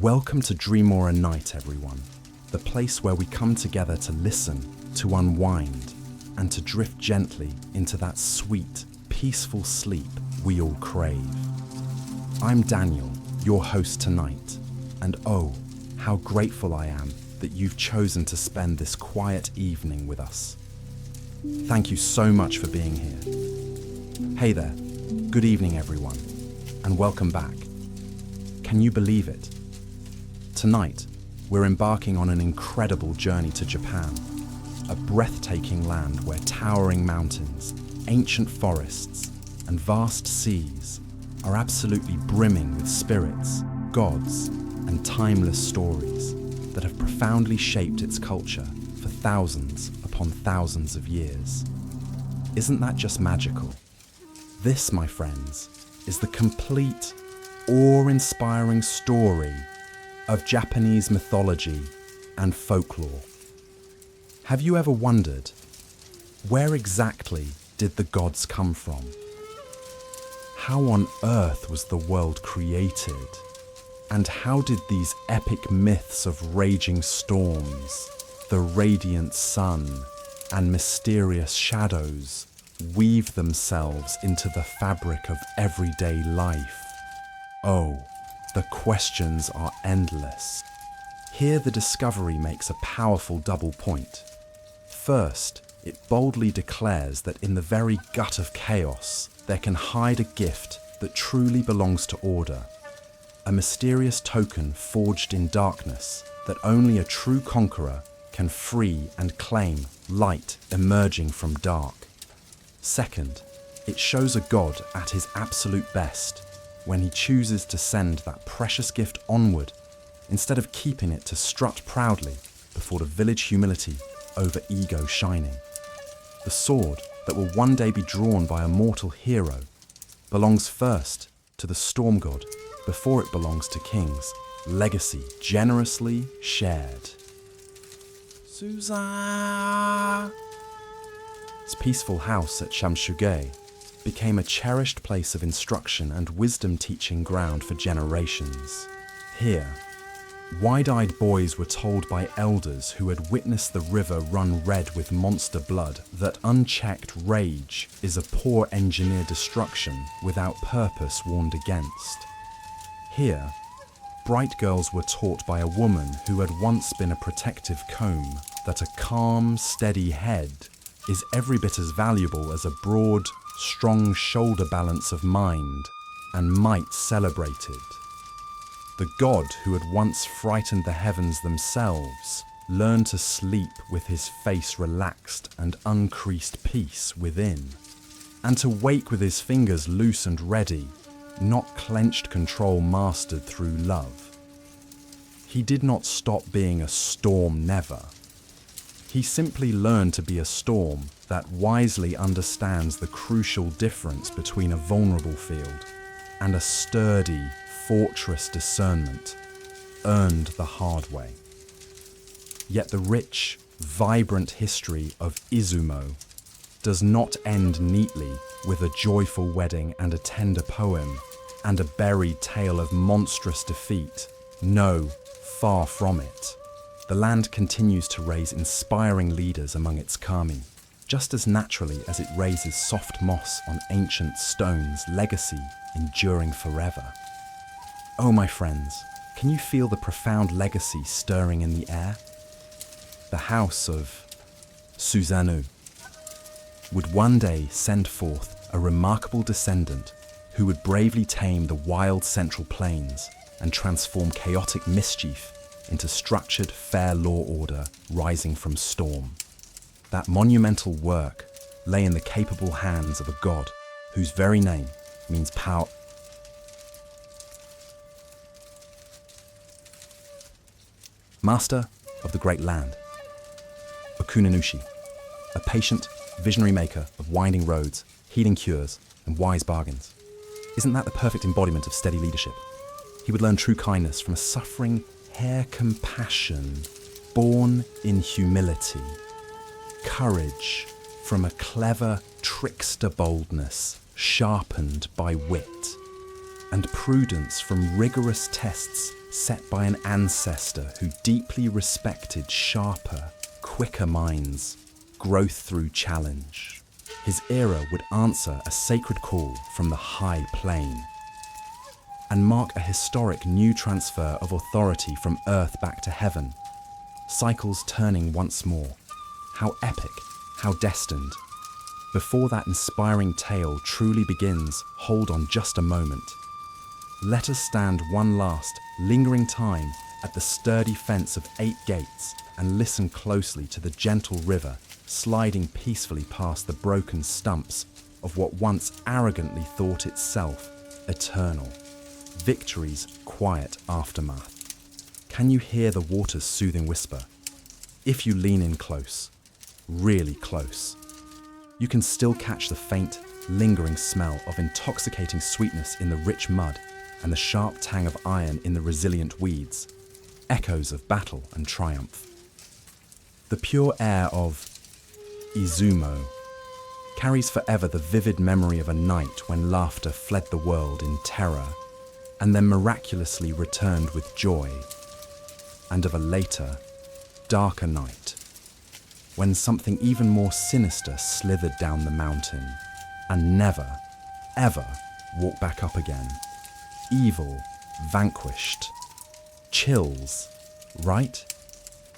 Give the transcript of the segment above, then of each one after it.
Welcome to Dream or a Night, everyone. The place where we come together to listen, to unwind, and to drift gently into that sweet, peaceful sleep we all crave. I'm Daniel, your host tonight, and oh, how grateful I am that you've chosen to spend this quiet evening with us. Thank you so much for being here. Hey there, good evening everyone, and welcome back. Can you believe it? Tonight, we're embarking on an incredible journey to Japan, a breathtaking land where towering mountains, ancient forests, and vast seas are absolutely brimming with spirits, gods, and timeless stories that have profoundly shaped its culture for thousands upon thousands of years. Isn't that just magical? This, my friends, is the complete, awe-inspiring story of Japanese mythology and folklore. Have you ever wondered, where exactly did the gods come from? How on earth was the world created? And how did these epic myths of raging storms, the radiant sun, and mysterious shadows weave themselves into the fabric of everyday life? Oh, the questions are endless. Here the discovery makes a powerful double point. First, it boldly declares that in the very gut of chaos, there can hide a gift that truly belongs to order. A mysterious token forged in darkness that only a true conqueror can free and claim, light emerging from dark. Second, it shows a god at his absolute best when he chooses to send that precious gift onward instead of keeping it to strut proudly before the village humility over ego shining. The sword that will one day be drawn by a mortal hero belongs first to the storm god before it belongs to kings, legacy generously shared. Suza! Its peaceful house at Shamshuge became a cherished place of instruction and wisdom-teaching ground for generations. Here, wide-eyed boys were told by elders who had witnessed the river run red with monster blood that unchecked rage is a poor engineer destruction without purpose warned against. Here, bright girls were taught by a woman who had once been a protective comb that a calm, steady head is every bit as valuable as a broad, strong shoulder balance of mind and might celebrated. The god who had once frightened the heavens themselves learned to sleep with his face relaxed and uncreased peace within, and to wake with his fingers loose and ready, not clenched control mastered through love. He did not stop being a storm never. He simply learned to be a storm that wisely understands the crucial difference between a vulnerable field and a sturdy fortress discernment, earned the hard way. Yet the rich, vibrant history of Izumo does not end neatly with a joyful wedding and a tender poem and a buried tale of monstrous defeat. No, far from it. The land continues to raise inspiring leaders among its kami, just as naturally as it raises soft moss on ancient stones, legacy enduring forever. Oh, my friends, can you feel the profound legacy stirring in the air? The house of Susanoo would one day send forth a remarkable descendant who would bravely tame the wild central plains and transform chaotic mischief into structured, fair law order rising from storm. That monumental work lay in the capable hands of a god whose very name means power. Master of the great land, Okunanushi, a patient, visionary maker of winding roads, healing cures, and wise bargains. Isn't that the perfect embodiment of steady leadership? He would learn true kindness from a suffering hair compassion born in humility, courage from a clever trickster boldness sharpened by wit, and prudence from rigorous tests set by an ancestor who deeply respected sharper, quicker minds, growth through challenge. His era would answer a sacred call from the high plane and mark a historic new transfer of authority from earth back to heaven, cycles turning once more. How epic, how destined. Before that inspiring tale truly begins, hold on just a moment. Let us stand one last, lingering time at the sturdy fence of 8 gates and listen closely to the gentle river sliding peacefully past the broken stumps of what once arrogantly thought itself eternal. Victory's quiet aftermath. Can you hear the water's soothing whisper? If you lean in close, really close, you can still catch the faint, lingering smell of intoxicating sweetness in the rich mud and the sharp tang of iron in the resilient weeds, echoes of battle and triumph. The pure air of Izumo carries forever the vivid memory of a night when laughter fled the world in terror and then miraculously returned with joy, and of a later, darker night when something even more sinister slithered down the mountain and never, ever walked back up again. Evil vanquished. Chills, right?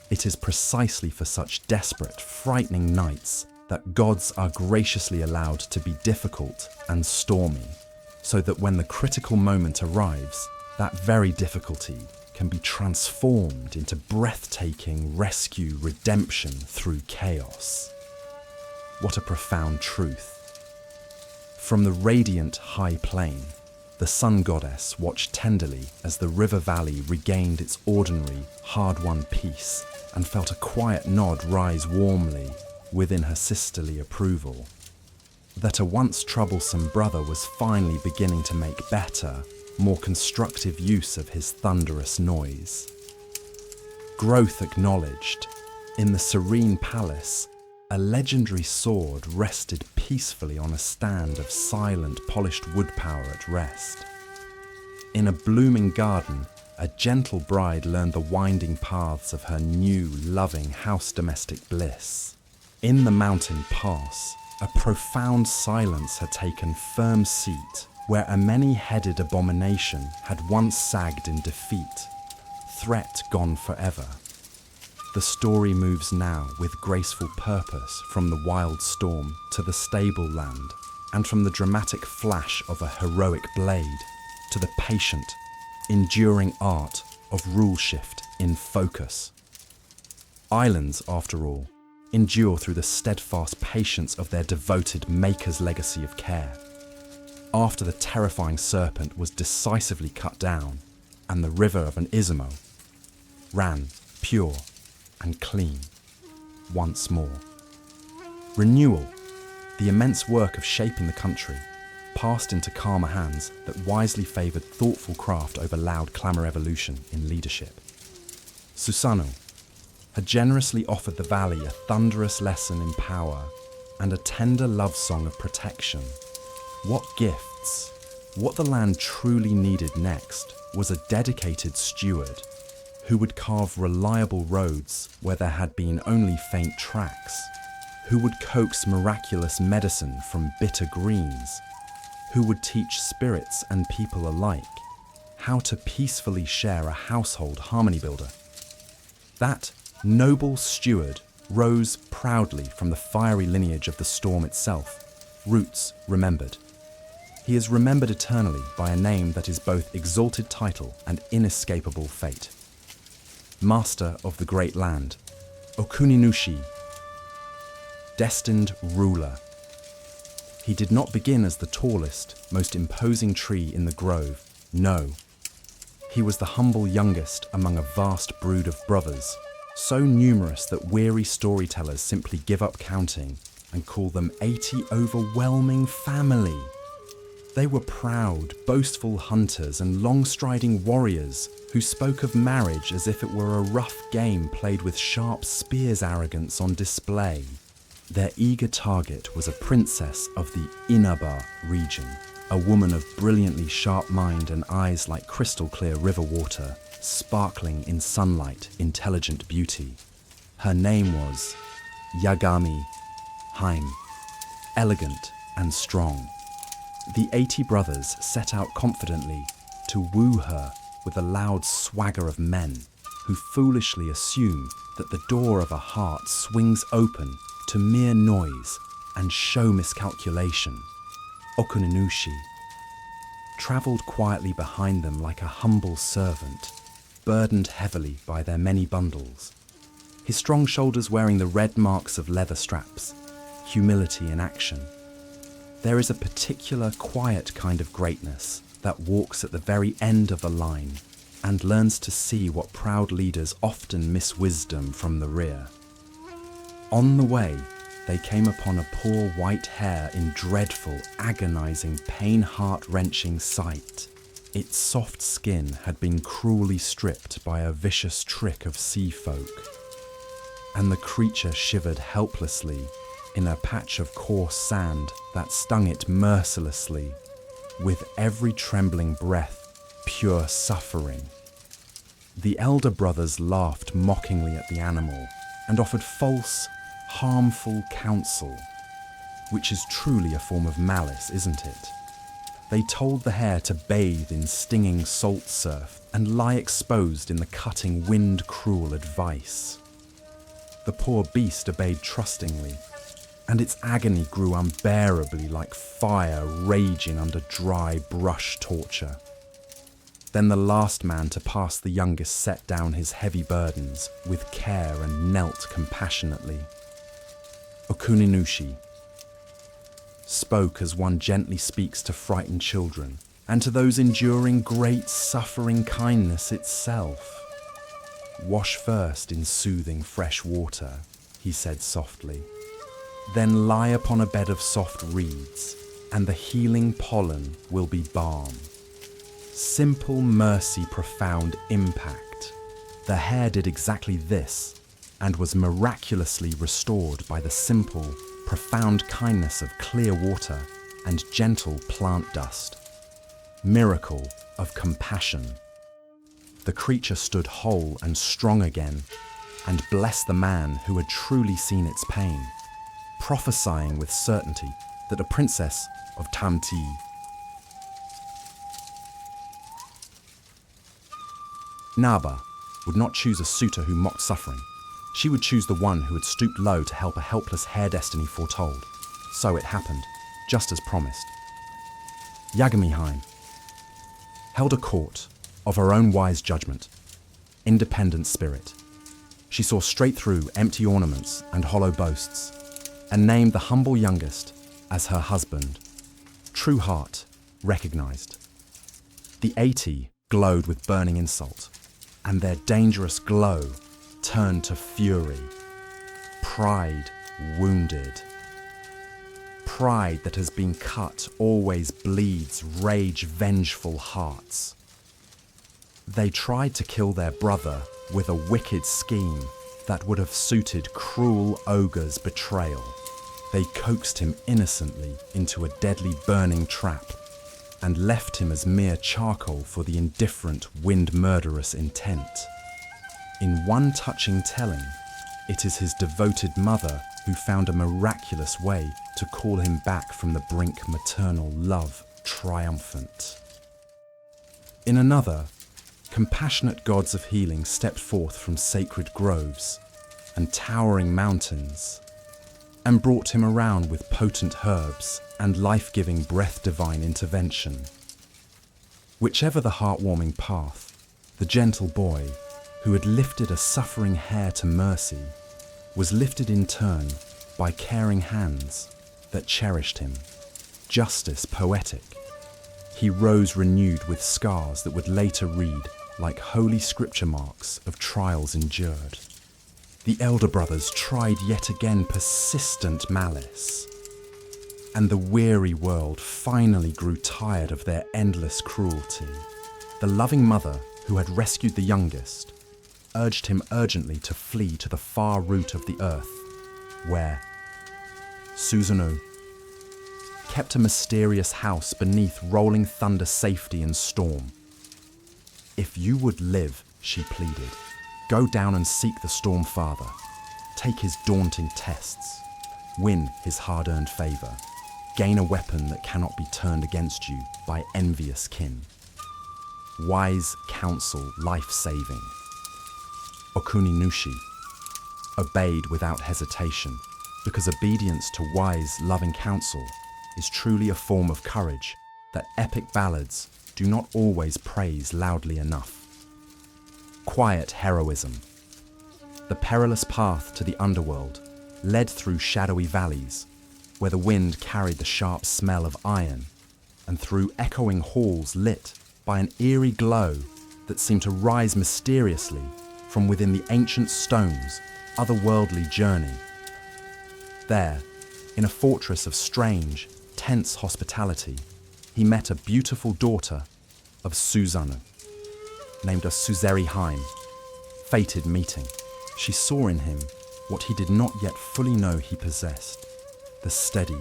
It is precisely for such desperate, frightening nights that gods are graciously allowed to be difficult and stormy, so that when the critical moment arrives, that very difficulty can be transformed into breathtaking rescue redemption through chaos. What a profound truth. From the radiant high plain, the sun goddess watched tenderly as the river valley regained its ordinary, hard-won peace and felt a quiet nod rise warmly within her sisterly approval. That a once troublesome brother was finally beginning to make better, more constructive use of his thunderous noise. Growth acknowledged, in the serene palace, a legendary sword rested peacefully on a stand of silent, polished wood power at rest. In a blooming garden, a gentle bride learned the winding paths of her new, loving house domestic bliss. In the mountain pass, a profound silence had taken firm seat where a many-headed abomination had once sagged in defeat, threat gone forever. The story moves now with graceful purpose from the wild storm to the stable land, and from the dramatic flash of a heroic blade to the patient, enduring art of rule shift in focus. Islands, after all, endure through the steadfast patience of their devoted maker's legacy of care. After the terrifying serpent was decisively cut down, and the river of an Izumo ran pure and clean once more. Renewal, the immense work of shaping the country, passed into calmer hands that wisely favoured thoughtful craft over loud clamour evolution in leadership. Susanoo had generously offered the valley a thunderous lesson in power and a tender love song of protection. What gifts, what the land truly needed next was a dedicated steward who would carve reliable roads where there had been only faint tracks, who would coax miraculous medicine from bitter greens, who would teach spirits and people alike how to peacefully share a household harmony builder. That noble steward rose proudly from the fiery lineage of the storm itself, roots remembered. He is remembered eternally by a name that is both exalted title and inescapable fate. Master of the great land, Okuninushi, destined ruler. He did not begin as the tallest, most imposing tree in the grove, no. He was the humble youngest among a vast brood of brothers, so numerous that weary storytellers simply give up counting and call them 80 overwhelming family. They were proud, boastful hunters and long-striding warriors who spoke of marriage as if it were a rough game played with sharp spears arrogance on display. Their eager target was a princess of the Inaba region, a woman of brilliantly sharp mind and eyes like crystal-clear river water, sparkling in sunlight, intelligent beauty. Her name was Yagami Haim, elegant and strong. The 80 brothers set out confidently to woo her with a loud swagger of men who foolishly assume that the door of a heart swings open to mere noise and show miscalculation. Okuninushi travelled quietly behind them like a humble servant, burdened heavily by their many bundles, his strong shoulders wearing the red marks of leather straps, humility in action. There is a particular quiet kind of greatness that walks at the very end of a line and learns to see what proud leaders often miss wisdom from the rear. On the way, they came upon a poor white hare in dreadful, agonizing, pain-heart-wrenching sight. Its soft skin had been cruelly stripped by a vicious trick of sea folk, and the creature shivered helplessly in a patch of coarse sand that stung it mercilessly, with every trembling breath pure suffering. The elder brothers laughed mockingly at the animal and offered false, harmful counsel, which is truly a form of malice, isn't it? They told the hare to bathe in stinging salt surf and lie exposed in the cutting wind-cruel advice. The poor beast obeyed trustingly, and its agony grew unbearably like fire raging under dry brush torture. Then the last man to pass the youngest set down his heavy burdens with care and knelt compassionately. Okuninushi spoke as one gently speaks to frightened children and to those enduring great suffering kindness itself. "Wash first in soothing fresh water," he said softly. "Then lie upon a bed of soft reeds, and the healing pollen will be balm." Simple mercy, profound impact. The hare did exactly this and was miraculously restored by the simple, profound kindness of clear water and gentle plant dust. Miracle of compassion. The creature stood whole and strong again and blessed the man who had truly seen its pain, prophesying with certainty that a princess of Tamti Naba would not choose a suitor who mocked suffering. She would choose the one who had stooped low to help a helpless hare destiny foretold. So it happened, just as promised. Yagami Haim held a court of her own wise judgment, independent spirit. She saw straight through empty ornaments and hollow boasts, and named the humble youngest as her husband. True heart recognized. The 80 glowed with burning insult, and their dangerous glow turned to fury. Pride wounded. Pride that has been cut always bleeds rage vengeful hearts. They tried to kill their brother with a wicked scheme that would have suited cruel ogre's betrayal. They coaxed him innocently into a deadly burning trap and left him as mere charcoal for the indifferent, wind-murderous intent. In one touching telling, it is his devoted mother who found a miraculous way to call him back from the brink, maternal love triumphant. In another, compassionate gods of healing stepped forth from sacred groves and towering mountains and brought him around with potent herbs and life-giving breath-divine intervention. Whichever the heartwarming path, the gentle boy, who had lifted a suffering hare to mercy, was lifted in turn by caring hands that cherished him. Justice poetic. He rose renewed with scars that would later read like holy scripture marks of trials endured. The elder brothers tried yet again persistent malice, and the weary world finally grew tired of their endless cruelty. The loving mother, who had rescued the youngest, urged him urgently to flee to the far root of the earth, where Susanoo kept a mysterious house beneath rolling thunder, safety and storm. If you would live she pleaded. Go down and seek the Storm Father. Take his daunting tests. Win his hard-earned favor. Gain a weapon that cannot be turned against you by envious kin. Wise counsel, life-saving. Okuninushi obeyed without hesitation, because obedience to wise, loving counsel is truly a form of courage that epic ballads do not always praise loudly enough. Quiet heroism. The perilous path to the underworld led through shadowy valleys, where the wind carried the sharp smell of iron, and through echoing halls lit by an eerie glow that seemed to rise mysteriously from within the ancient stone's otherworldly journey. There, in a fortress of strange, tense hospitality, he met a beautiful daughter of Susanoo, named as Suzeriheim. Fated meeting. She saw in him what he did not yet fully know he possessed, the steady,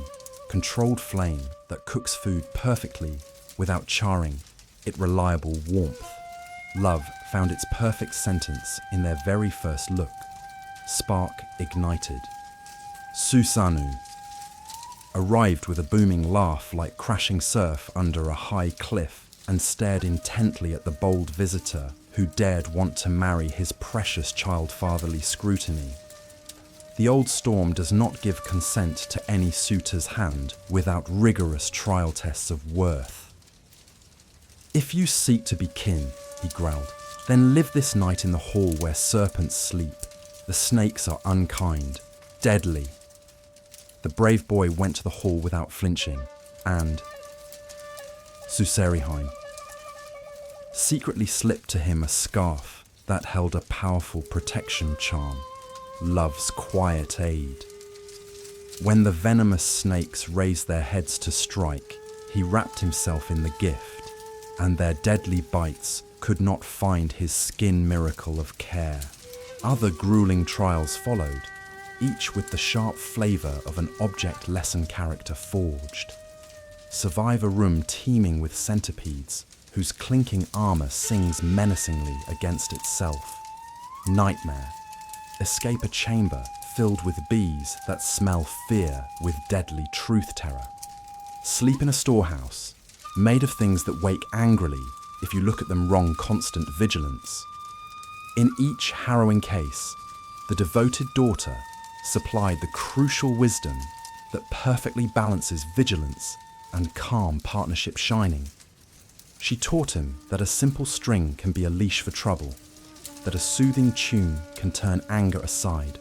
controlled flame that cooks food perfectly without charring it reliable warmth. Love found its perfect sentence in their very first look. Spark ignited. Susanoo arrived with a booming laugh like crashing surf under a high cliff and stared intently at the bold visitor who dared want to marry his precious child fatherly scrutiny. The old storm does not give consent to any suitor's hand without rigorous trial tests of worth. If you seek to be kin, he growled, then live this night in the hall where serpents sleep. The snakes are unkind, deadly. The brave boy went to the hall without flinching, and Suzeriheim secretly slipped to him a scarf that held a powerful protection charm, love's quiet aid. When the venomous snakes raised their heads to strike, he wrapped himself in the gift, and their deadly bites could not find his skin miracle of care. Other grueling trials followed, each with the sharp flavour of an object lesson character forged. Survive a room teeming with centipedes, whose clinking armour sings menacingly against itself. Nightmare. Escape a chamber filled with bees that smell fear with deadly truth terror. Sleep in a storehouse, made of things that wake angrily if you look at them wrong. Constant vigilance. In each harrowing case, the devoted daughter supplied the crucial wisdom that perfectly balances vigilance and calm partnership shining. She taught him that a simple string can be a leash for trouble, that a soothing tune can turn anger aside,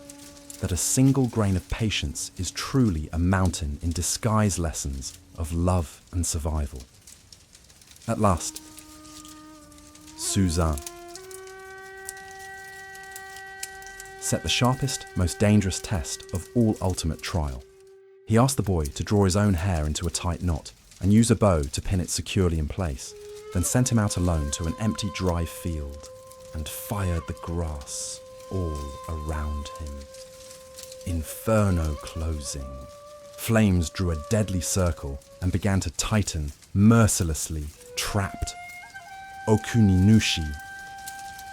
that a single grain of patience is truly a mountain in disguise. Lessons of love and survival. At last, Suzanne set the sharpest, most dangerous test of all ultimate trial. He asked the boy to draw his own hair into a tight knot and use a bow to pin it securely in place, then sent him out alone to an empty, dry field and fired the grass all around him. Inferno closing. Flames drew a deadly circle and began to tighten, mercilessly trapped. Okuninushi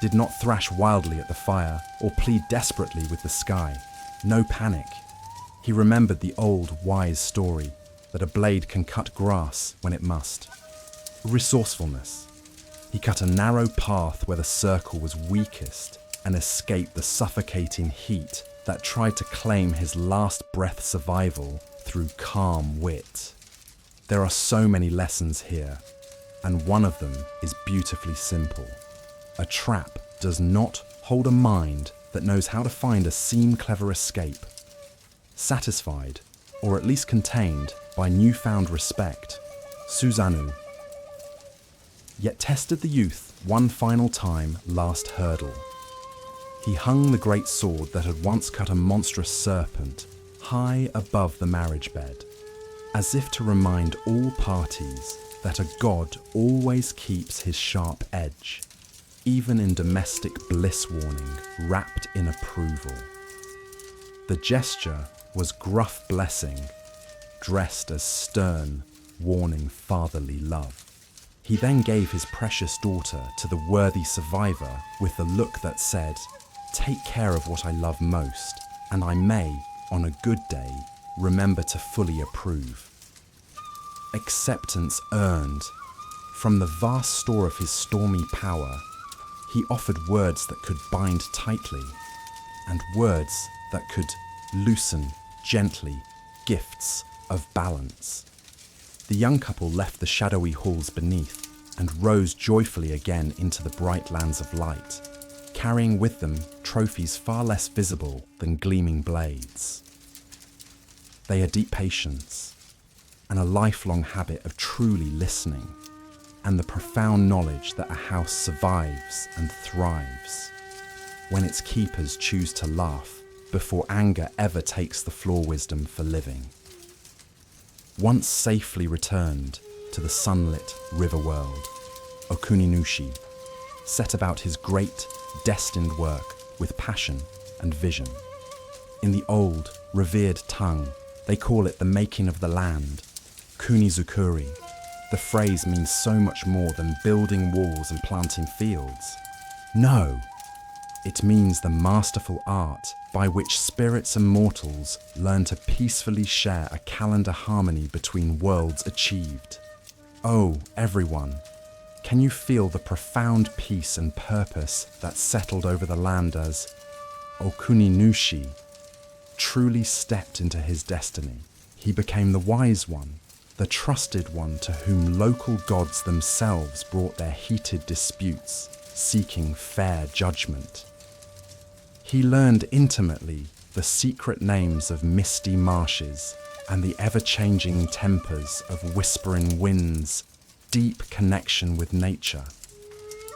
did not thrash wildly at the fire or plead desperately with the sky. No panic. He remembered the old, wise story that a blade can cut grass when it must. Resourcefulness. He cut a narrow path where the circle was weakest and escaped the suffocating heat that tried to claim his last breath survival through calm wit. There are so many lessons here, and one of them is beautifully simple. A trap does not hold a mind that knows how to find a seem-clever escape. Satisfied, or at least contained, by newfound respect, Susanoo yet tested the youth one final time. Last hurdle. He hung the great sword that had once cut a monstrous serpent high above the marriage bed, as if to remind all parties that a god always keeps his sharp edge, even in domestic bliss. Warning wrapped in approval. The gesture was gruff blessing, dressed as stern, warning fatherly love. He then gave his precious daughter to the worthy survivor with the look that said, "Take care of what I love most, and I may, on a good day, remember to fully approve." Acceptance earned. From the vast store of his stormy power, he offered words that could bind tightly, and words that could loosen gently, gifts of balance. The young couple left the shadowy halls beneath and rose joyfully again into the bright lands of light, carrying with them trophies far less visible than gleaming blades. They had deep patience and a lifelong habit of truly listening, and the profound knowledge that a house survives and thrives when its keepers choose to laugh before anger ever takes the floor wisdom for living. Once safely returned to the sunlit river world, Okuninushi set about his great, destined work with passion and vision. In the old, revered tongue, they call it the making of the land, kunizukuri. The phrase means so much more than building walls and planting fields. No, it means the masterful art by which spirits and mortals learn to peacefully share a calendar harmony between worlds achieved. Oh, everyone, can you feel the profound peace and purpose that settled over the land as Okuninushi truly stepped into his destiny? He became the wise one, the trusted one to whom local gods themselves brought their heated disputes, seeking fair judgment. He learned intimately the secret names of misty marshes and the ever-changing tempers of whispering winds, deep connection with nature.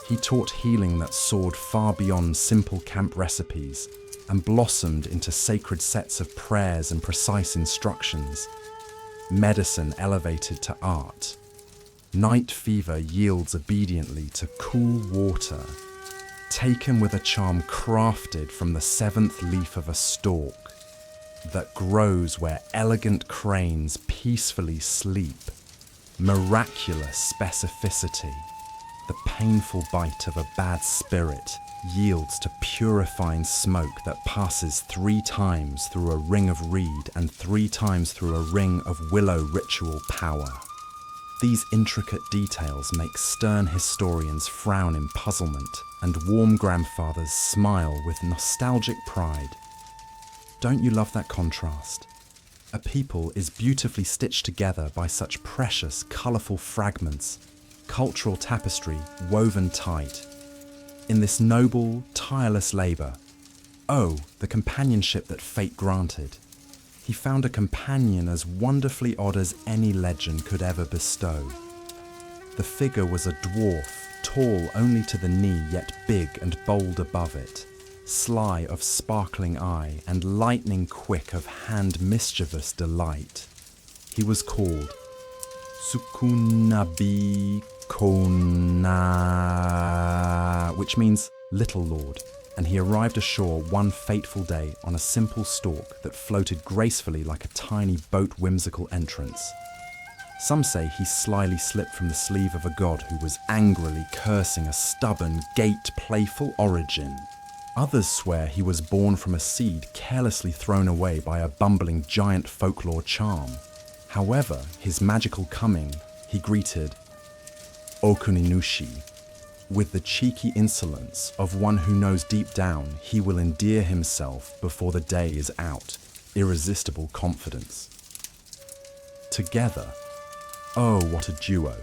He taught healing that soared far beyond simple camp recipes and blossomed into sacred sets of prayers and precise instructions. Medicine elevated to art. Night fever yields obediently to cool water, taken with a charm crafted from the seventh leaf of a stalk that grows where elegant cranes peacefully sleep. Miraculous specificity. The painful bite of a bad spirit yields to purifying smoke that passes 3 times through a ring of reed and 3 times through a ring of willow ritual power. These intricate details make stern historians frown in puzzlement and warm grandfathers smile with nostalgic pride. Don't you love that contrast? A people is beautifully stitched together by such precious, colourful fragments, cultural tapestry woven tight. In this noble, tireless labour, oh, the companionship that fate granted. He found a companion as wonderfully odd as any legend could ever bestow. The figure was a dwarf, tall only to the knee, yet big and bold above it, sly of sparkling eye and lightning quick of hand mischievous delight. He was called Sukunabi Kona, which means little lord, and he arrived ashore one fateful day on a simple stalk that floated gracefully like a tiny boat whimsical entrance. Some say he slyly slipped from the sleeve of a god who was angrily cursing a stubborn, gaped, playful origin. Others swear he was born from a seed carelessly thrown away by a bumbling giant folklore charm. However, his magical coming he greeted Okuninushi with the cheeky insolence of one who knows deep down he will endear himself before the day is out. Irresistible confidence. Together, oh, what a duo.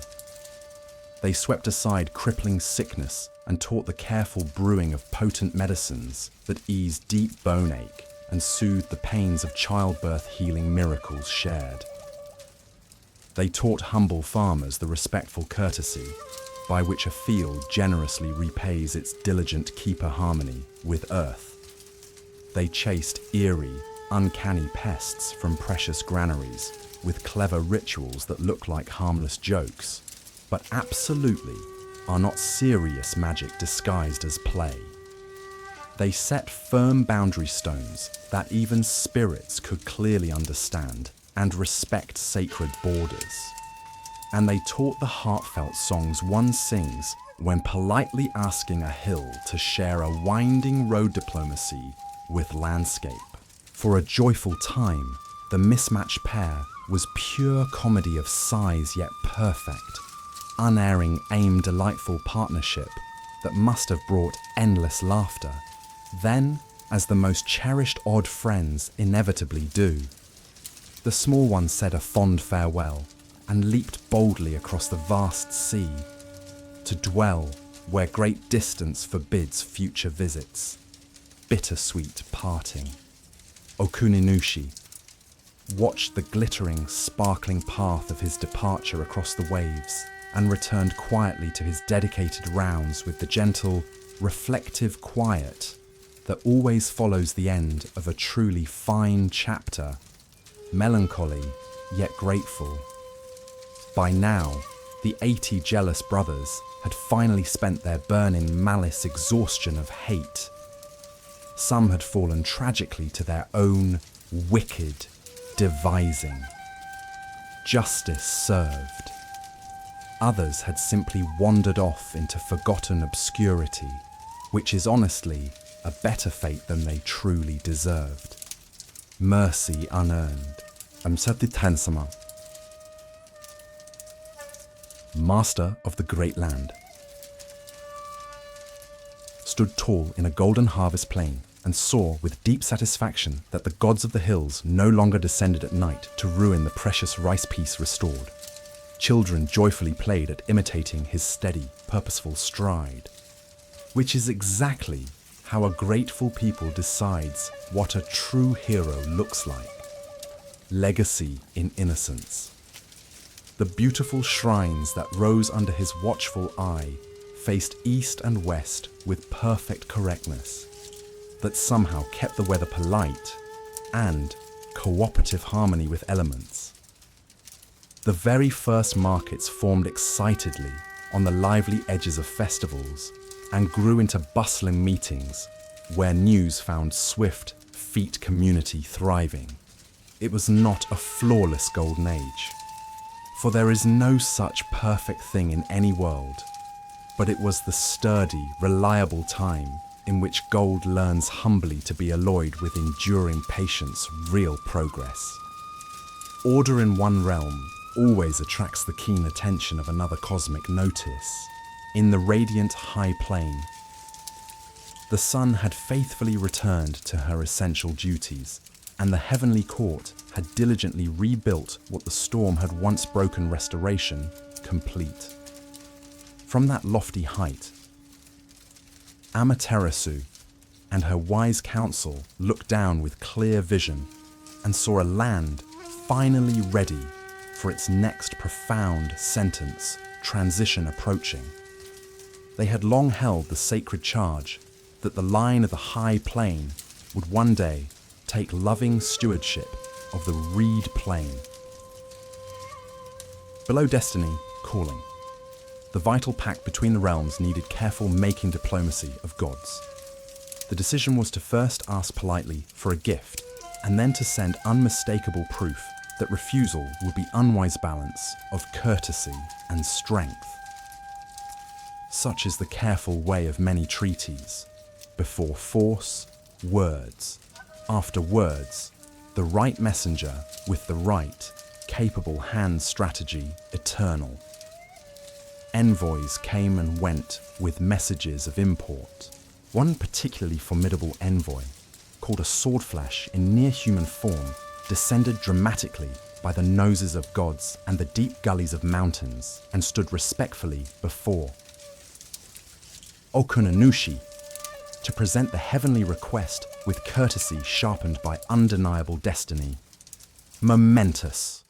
They swept aside crippling sickness and taught the careful brewing of potent medicines that ease deep bone ache and soothe the pains of childbirth healing miracles shared. They taught humble farmers the respectful courtesy by which a field generously repays its diligent keeper harmony with earth. They chased eerie, uncanny pests from precious granaries with clever rituals that look like harmless jokes, but absolutely are not serious magic disguised as play. They set firm boundary stones that even spirits could clearly understand and respect sacred borders. and they taught the heartfelt songs one sings when politely asking a hill to share a winding road diplomacy with landscape. For a joyful time, the mismatched pair was pure comedy of size yet perfect, unerring aim delightful partnership that must have brought endless laughter. Then, as the most cherished odd friends inevitably do, the small one said a fond farewell and leaped boldly across the vast sea to dwell where great distance forbids future visits. Bittersweet parting. Okuninushi watched the glittering, sparkling path of his departure across the waves and returned quietly to his dedicated rounds with the gentle, reflective quiet that always follows the end of a truly fine chapter, melancholy yet grateful. By now, the 80 jealous brothers had finally spent their burning malice exhaustion of hate. Some had fallen tragically to their own wicked devising. Justice served. Others had simply wandered off into forgotten obscurity, which is honestly a better fate than they truly deserved. Mercy unearned. Amsatitansama, master of the great land, stood tall in a golden harvest plain and saw with deep satisfaction that the gods of the hills no longer descended at night to ruin the precious rice piece restored. Children joyfully played at imitating his steady, purposeful stride, which is exactly how a grateful people decides what a true hero looks like. Legacy in innocence. The beautiful shrines that rose under his watchful eye faced east and west with perfect correctness, that somehow kept the weather polite and cooperative harmony with elements. The very first markets formed excitedly on the lively edges of festivals and grew into bustling meetings where news found swift feet community thriving. It was not a flawless golden age, for there is no such perfect thing in any world, but it was the sturdy, reliable time in which gold learns humbly to be alloyed with enduring patience, real progress. Order in one realm always attracts the keen attention of another cosmic notice. In the radiant high plane, the sun had faithfully returned to her essential duties, and the heavenly court had diligently rebuilt what the storm had once broken restoration complete. From that lofty height, Amaterasu and her wise council looked down with clear vision and saw a land finally ready for its next profound sentence transition approaching. They had long held the sacred charge that the line of the high plain would one day take loving stewardship of the reed plain. Below destiny, calling. The vital pact between the realms needed careful making diplomacy of gods. The decision was to first ask politely for a gift, and then to send unmistakable proof that refusal would be unwise balance of courtesy and strength. Such is the careful way of many treaties. Before force, words. After words, the right messenger with the right, capable hand strategy eternal. Envoys came and went with messages of import. One particularly formidable envoy, called a swordflash in near-human form, descended dramatically by the noses of gods and the deep gullies of mountains and stood respectfully before Okuninushi to present the heavenly request with courtesy sharpened by undeniable destiny. Momentous.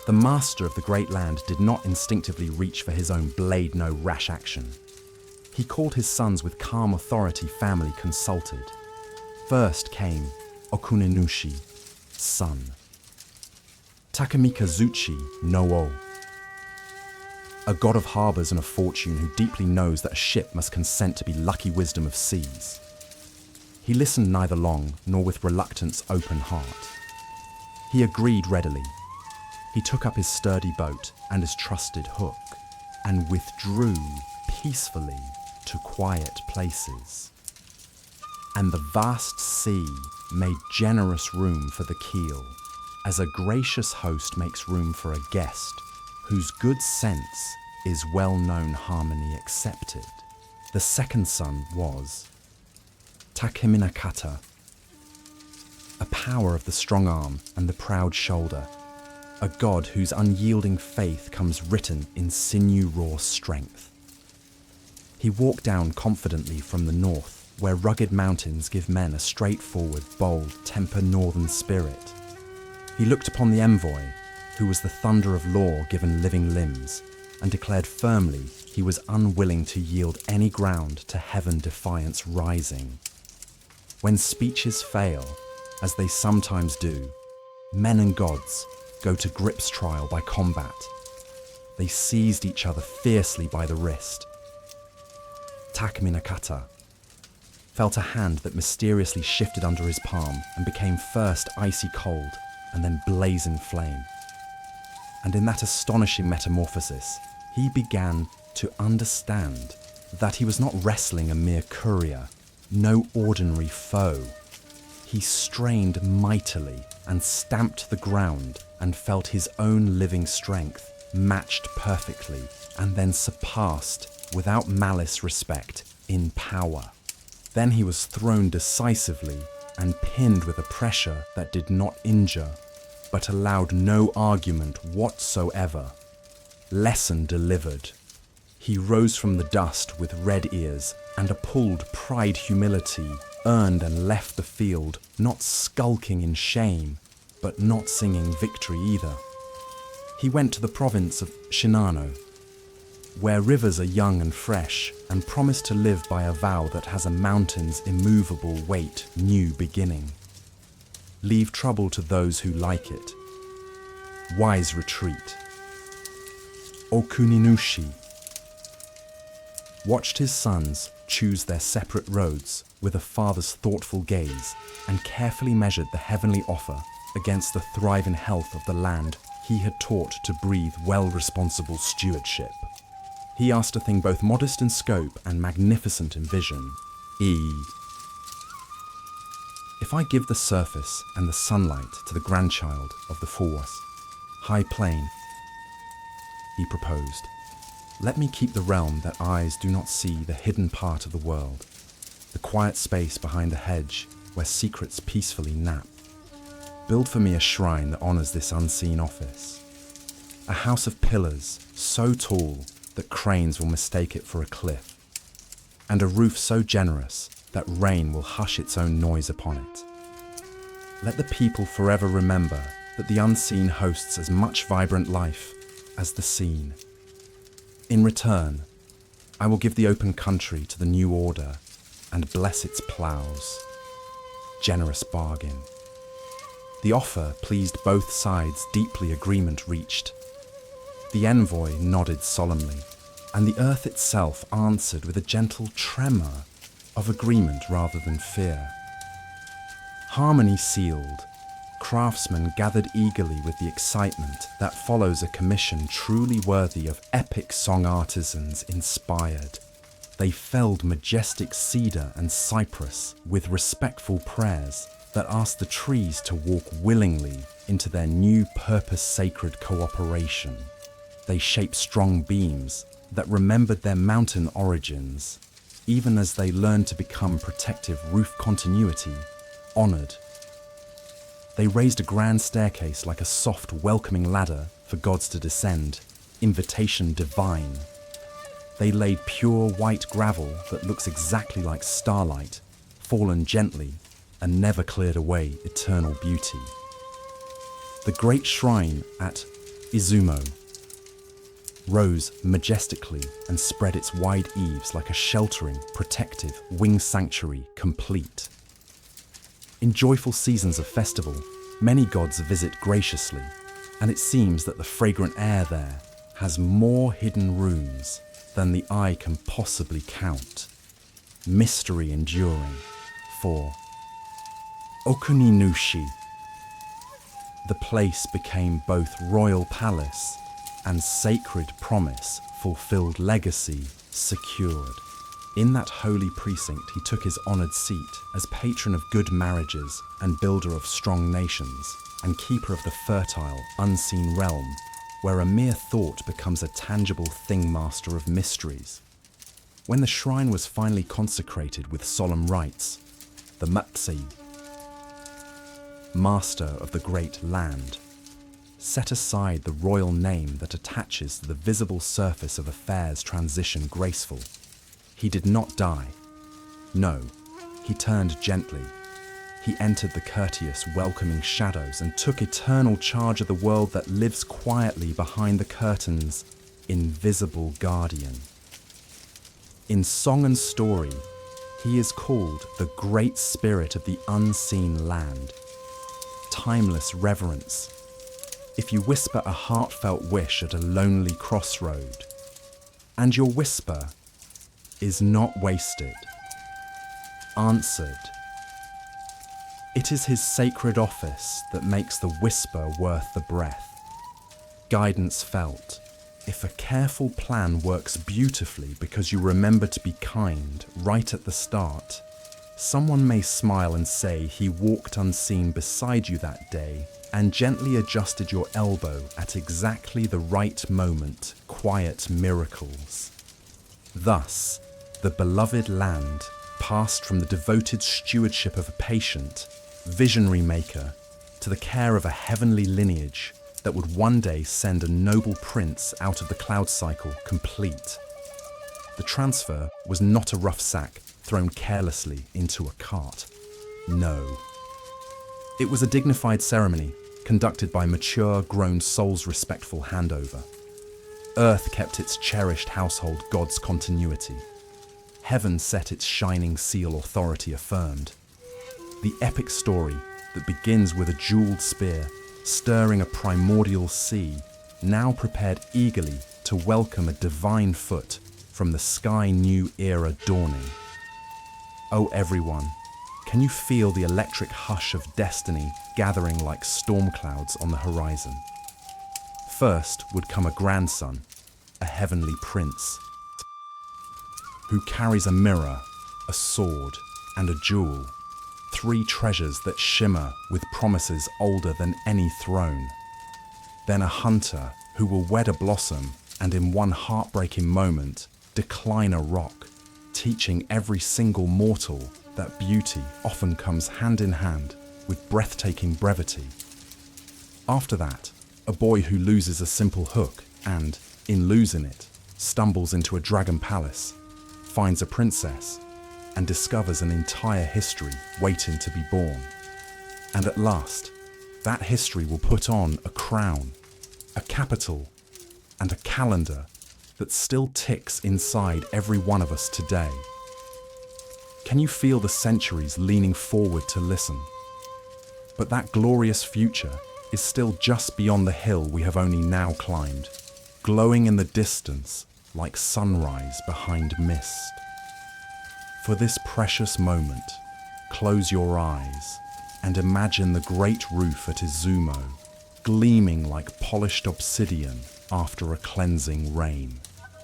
The master of the great land did not instinctively reach for his own blade, no rash action. He called his sons with calm authority, family consulted. First came Okuninushi, son. Takamikazuchi no O, a god of harbours and of fortune who deeply knows that a ship must consent to be lucky wisdom of seas. He listened neither long nor with reluctance open heart. He agreed readily. He took up his sturdy boat and his trusted hook, and withdrew peacefully to quiet places. And the vast sea made generous room for the keel, as a gracious host makes room for a guest, whose good sense is well-known harmony accepted. The second son was Takeminakata, a power of the strong arm and the proud shoulder, a god whose unyielding faith comes written in sinew-raw strength. He walked down confidently from the north, where rugged mountains give men a straightforward, bold, temper northern spirit. He looked upon the envoy, who was the thunder of law given living limbs, and declared firmly he was unwilling to yield any ground to heaven defiance rising. When speeches fail, as they sometimes do, men and gods go to grips trial by combat. They seized each other fiercely by the wrist. Takeminakata felt a hand that mysteriously shifted under his palm and became first icy cold and then blazing flame. And in that astonishing metamorphosis, he began to understand that he was not wrestling a mere courier, no ordinary foe. He strained mightily and stamped the ground and felt his own living strength matched perfectly and then surpassed without malice respect in power. Then he was thrown decisively and pinned with a pressure that did not injure, but allowed no argument whatsoever. Lesson delivered. He rose from the dust with red ears, and appalled pride-humility earned and left the field, not skulking in shame, but not singing victory either. He went to the province of Shinano, where rivers are young and fresh, and promised to live by a vow that has a mountain's immovable weight new beginning. Leave trouble to those who like it. Wise retreat. Okuninushi watched his sons choose their separate roads with a father's thoughtful gaze, and carefully measured the heavenly offer against the thriving health of the land he had taught to breathe well-responsible stewardship. He asked a thing both modest in scope and magnificent in vision. If I give the surface and the sunlight to the grandchild of the forest, high plain, he proposed, let me keep the realm that eyes do not see the hidden part of the world, the quiet space behind the hedge where secrets peacefully nap. Build for me a shrine that honors this unseen office, a house of pillars so tall that cranes will mistake it for a cliff, and a roof so generous that rain will hush its own noise upon it. Let the people forever remember that the unseen hosts as much vibrant life as the seen. In return, I will give the open country to the new order and bless its ploughs. Generous bargain. The offer pleased both sides, deeply agreement reached. The envoy nodded solemnly, and the earth itself answered with a gentle tremor of agreement rather than fear. Harmony sealed, craftsmen gathered eagerly with the excitement that follows a commission truly worthy of epic song artisans inspired. They felled majestic cedar and cypress with respectful prayers that asked the trees to walk willingly into their new purpose-sacred cooperation. They shaped strong beams that remembered their mountain origins, even as they learned to become protective roof continuity, honored. They raised a grand staircase like a soft, welcoming ladder for gods to descend, invitation divine. They laid pure white gravel that looks exactly like starlight, fallen gently and never cleared away eternal beauty. The great shrine at Izumo rose majestically and spread its wide eaves like a sheltering, protective winged sanctuary complete. In joyful seasons of festival, many gods visit graciously, and it seems that the fragrant air there has more hidden rooms than the eye can possibly count. Mystery enduring. For Okuninushi, The place became both royal palace and sacred promise, fulfilled legacy, secured. In that holy precinct he took his honoured seat as patron of good marriages and builder of strong nations, and keeper of the fertile, unseen realm, where a mere thought becomes a tangible thing, master of mysteries. When the shrine was finally consecrated with solemn rites, the myths, master of the great land, set aside the royal name that attaches to the visible surface of affairs transition graceful. He did not die. No, he turned gently. He entered the courteous, welcoming shadows and took eternal charge of the world that lives quietly behind the curtains, invisible guardian. In song and story, he is called the Great Spirit of the Unseen Land. Timeless reverence. If you whisper a heartfelt wish at a lonely crossroad, and your whisper is not wasted, answered. It is his sacred office that makes the whisper worth the breath. Guidance felt. If a careful plan works beautifully because you remember to be kind right at the start, someone may smile and say he walked unseen beside you that day and gently adjusted your elbow at exactly the right moment. Quiet miracles. Thus, the beloved land passed from the devoted stewardship of a patient, visionary maker to the care of a heavenly lineage that would one day send a noble prince out of the cloud cycle complete. The transfer was not a rough sack thrown carelessly into a cart. No. It was a dignified ceremony conducted by mature, grown souls' respectful handover. Earth kept its cherished household god's continuity. Heaven set its shining seal, authority affirmed. The epic story that begins with a jeweled spear stirring a primordial sea now prepared eagerly to welcome a divine foot from the sky new era dawning. Oh everyone, can you feel the electric hush of destiny gathering like storm clouds on the horizon? First would come a grandson, a heavenly prince, who carries a mirror, a sword, and a jewel, three treasures that shimmer with promises older than any throne. Then a hunter who will wed a blossom and in one heartbreaking moment decline a rock, teaching every single mortal that beauty often comes hand in hand with breathtaking brevity. After that, a boy who loses a simple hook and, in losing it, stumbles into a dragon palace, finds a princess, and discovers an entire history waiting to be born. And at last, that history will put on a crown, a capital, and a calendar that still ticks inside every one of us today. Can you feel the centuries leaning forward to listen? But that glorious future is still just beyond the hill we have only now climbed, glowing in the distance like sunrise behind mist. For this precious moment, close your eyes and imagine the great roof at Izumo, gleaming like polished obsidian after a cleansing rain.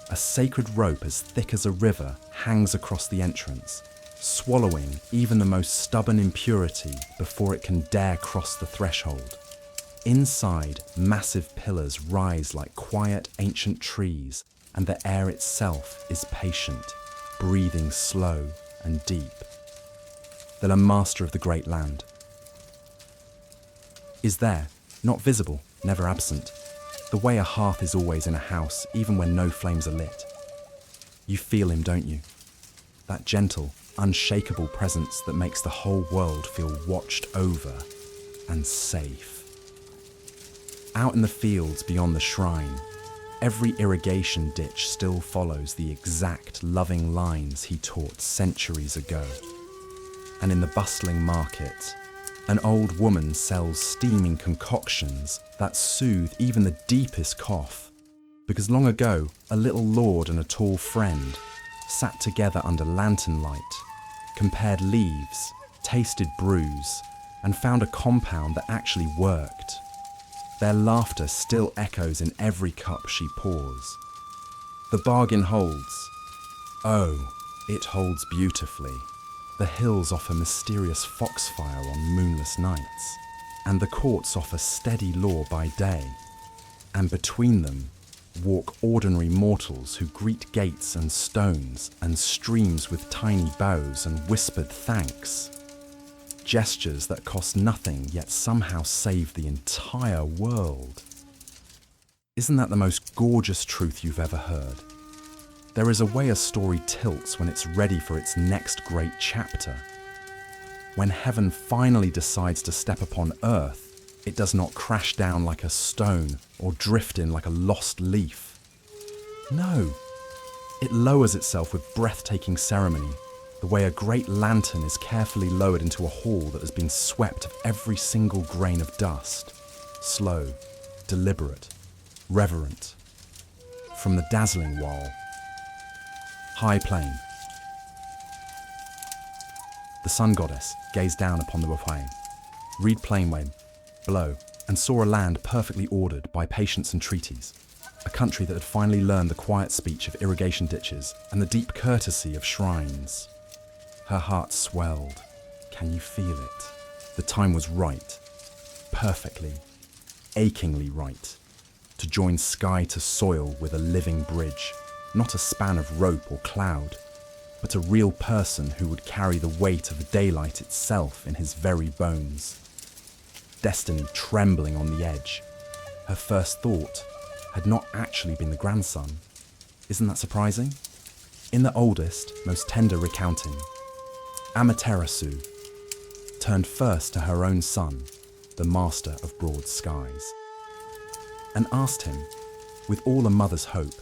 A sacred rope as thick as a river hangs across the entrance, swallowing even the most stubborn impurity before it can dare cross the threshold. Inside, massive pillars rise like quiet ancient trees, and the air itself is patient, breathing slow and deep. Then a master of the great land is there, not visible, never absent, the way a hearth is always in a house, even when no flames are lit. You feel him, don't you? That gentle, unshakable presence that makes the whole world feel watched over and safe. Out in the fields beyond the shrine, every irrigation ditch still follows the exact loving lines he taught centuries ago. And in the bustling market, an old woman sells steaming concoctions that soothe even the deepest cough, because long ago, a little lord and a tall friend sat together under lantern light, compared leaves, tasted brews, and found a compound that actually worked. Their laughter still echoes in every cup she pours. The bargain holds. Oh, it holds beautifully. The hills offer mysterious foxfire on moonless nights, and the courts offer steady law by day. And between them walk ordinary mortals who greet gates and stones and streams with tiny bows and whispered thanks. Gestures that cost nothing yet somehow save the entire world. Isn't that the most gorgeous truth you've ever heard? There is a way a story tilts when it's ready for its next great chapter. When heaven finally decides to step upon earth, it does not crash down like a stone or drift in like a lost leaf. No, it lowers itself with breathtaking ceremony, the way a great lantern is carefully lowered into a hall that has been swept of every single grain of dust. Slow, deliberate, reverent. From the dazzling wall. High plain. The sun goddess gazed down upon the Wapai, reed plainway below, and saw a land perfectly ordered by patience and treaties, a country that had finally learned the quiet speech of irrigation ditches and the deep courtesy of shrines. Her heart swelled. Can you feel it? The time was right, perfectly, achingly right, to join sky to soil with a living bridge, not a span of rope or cloud, but a real person who would carry the weight of daylight itself in his very bones. Destiny trembling on the edge. Her first thought had not actually been the grandson. Isn't that surprising? In the oldest, most tender recounting, Amaterasu turned first to her own son, the master of broad skies, and asked him, with all a mother's hope,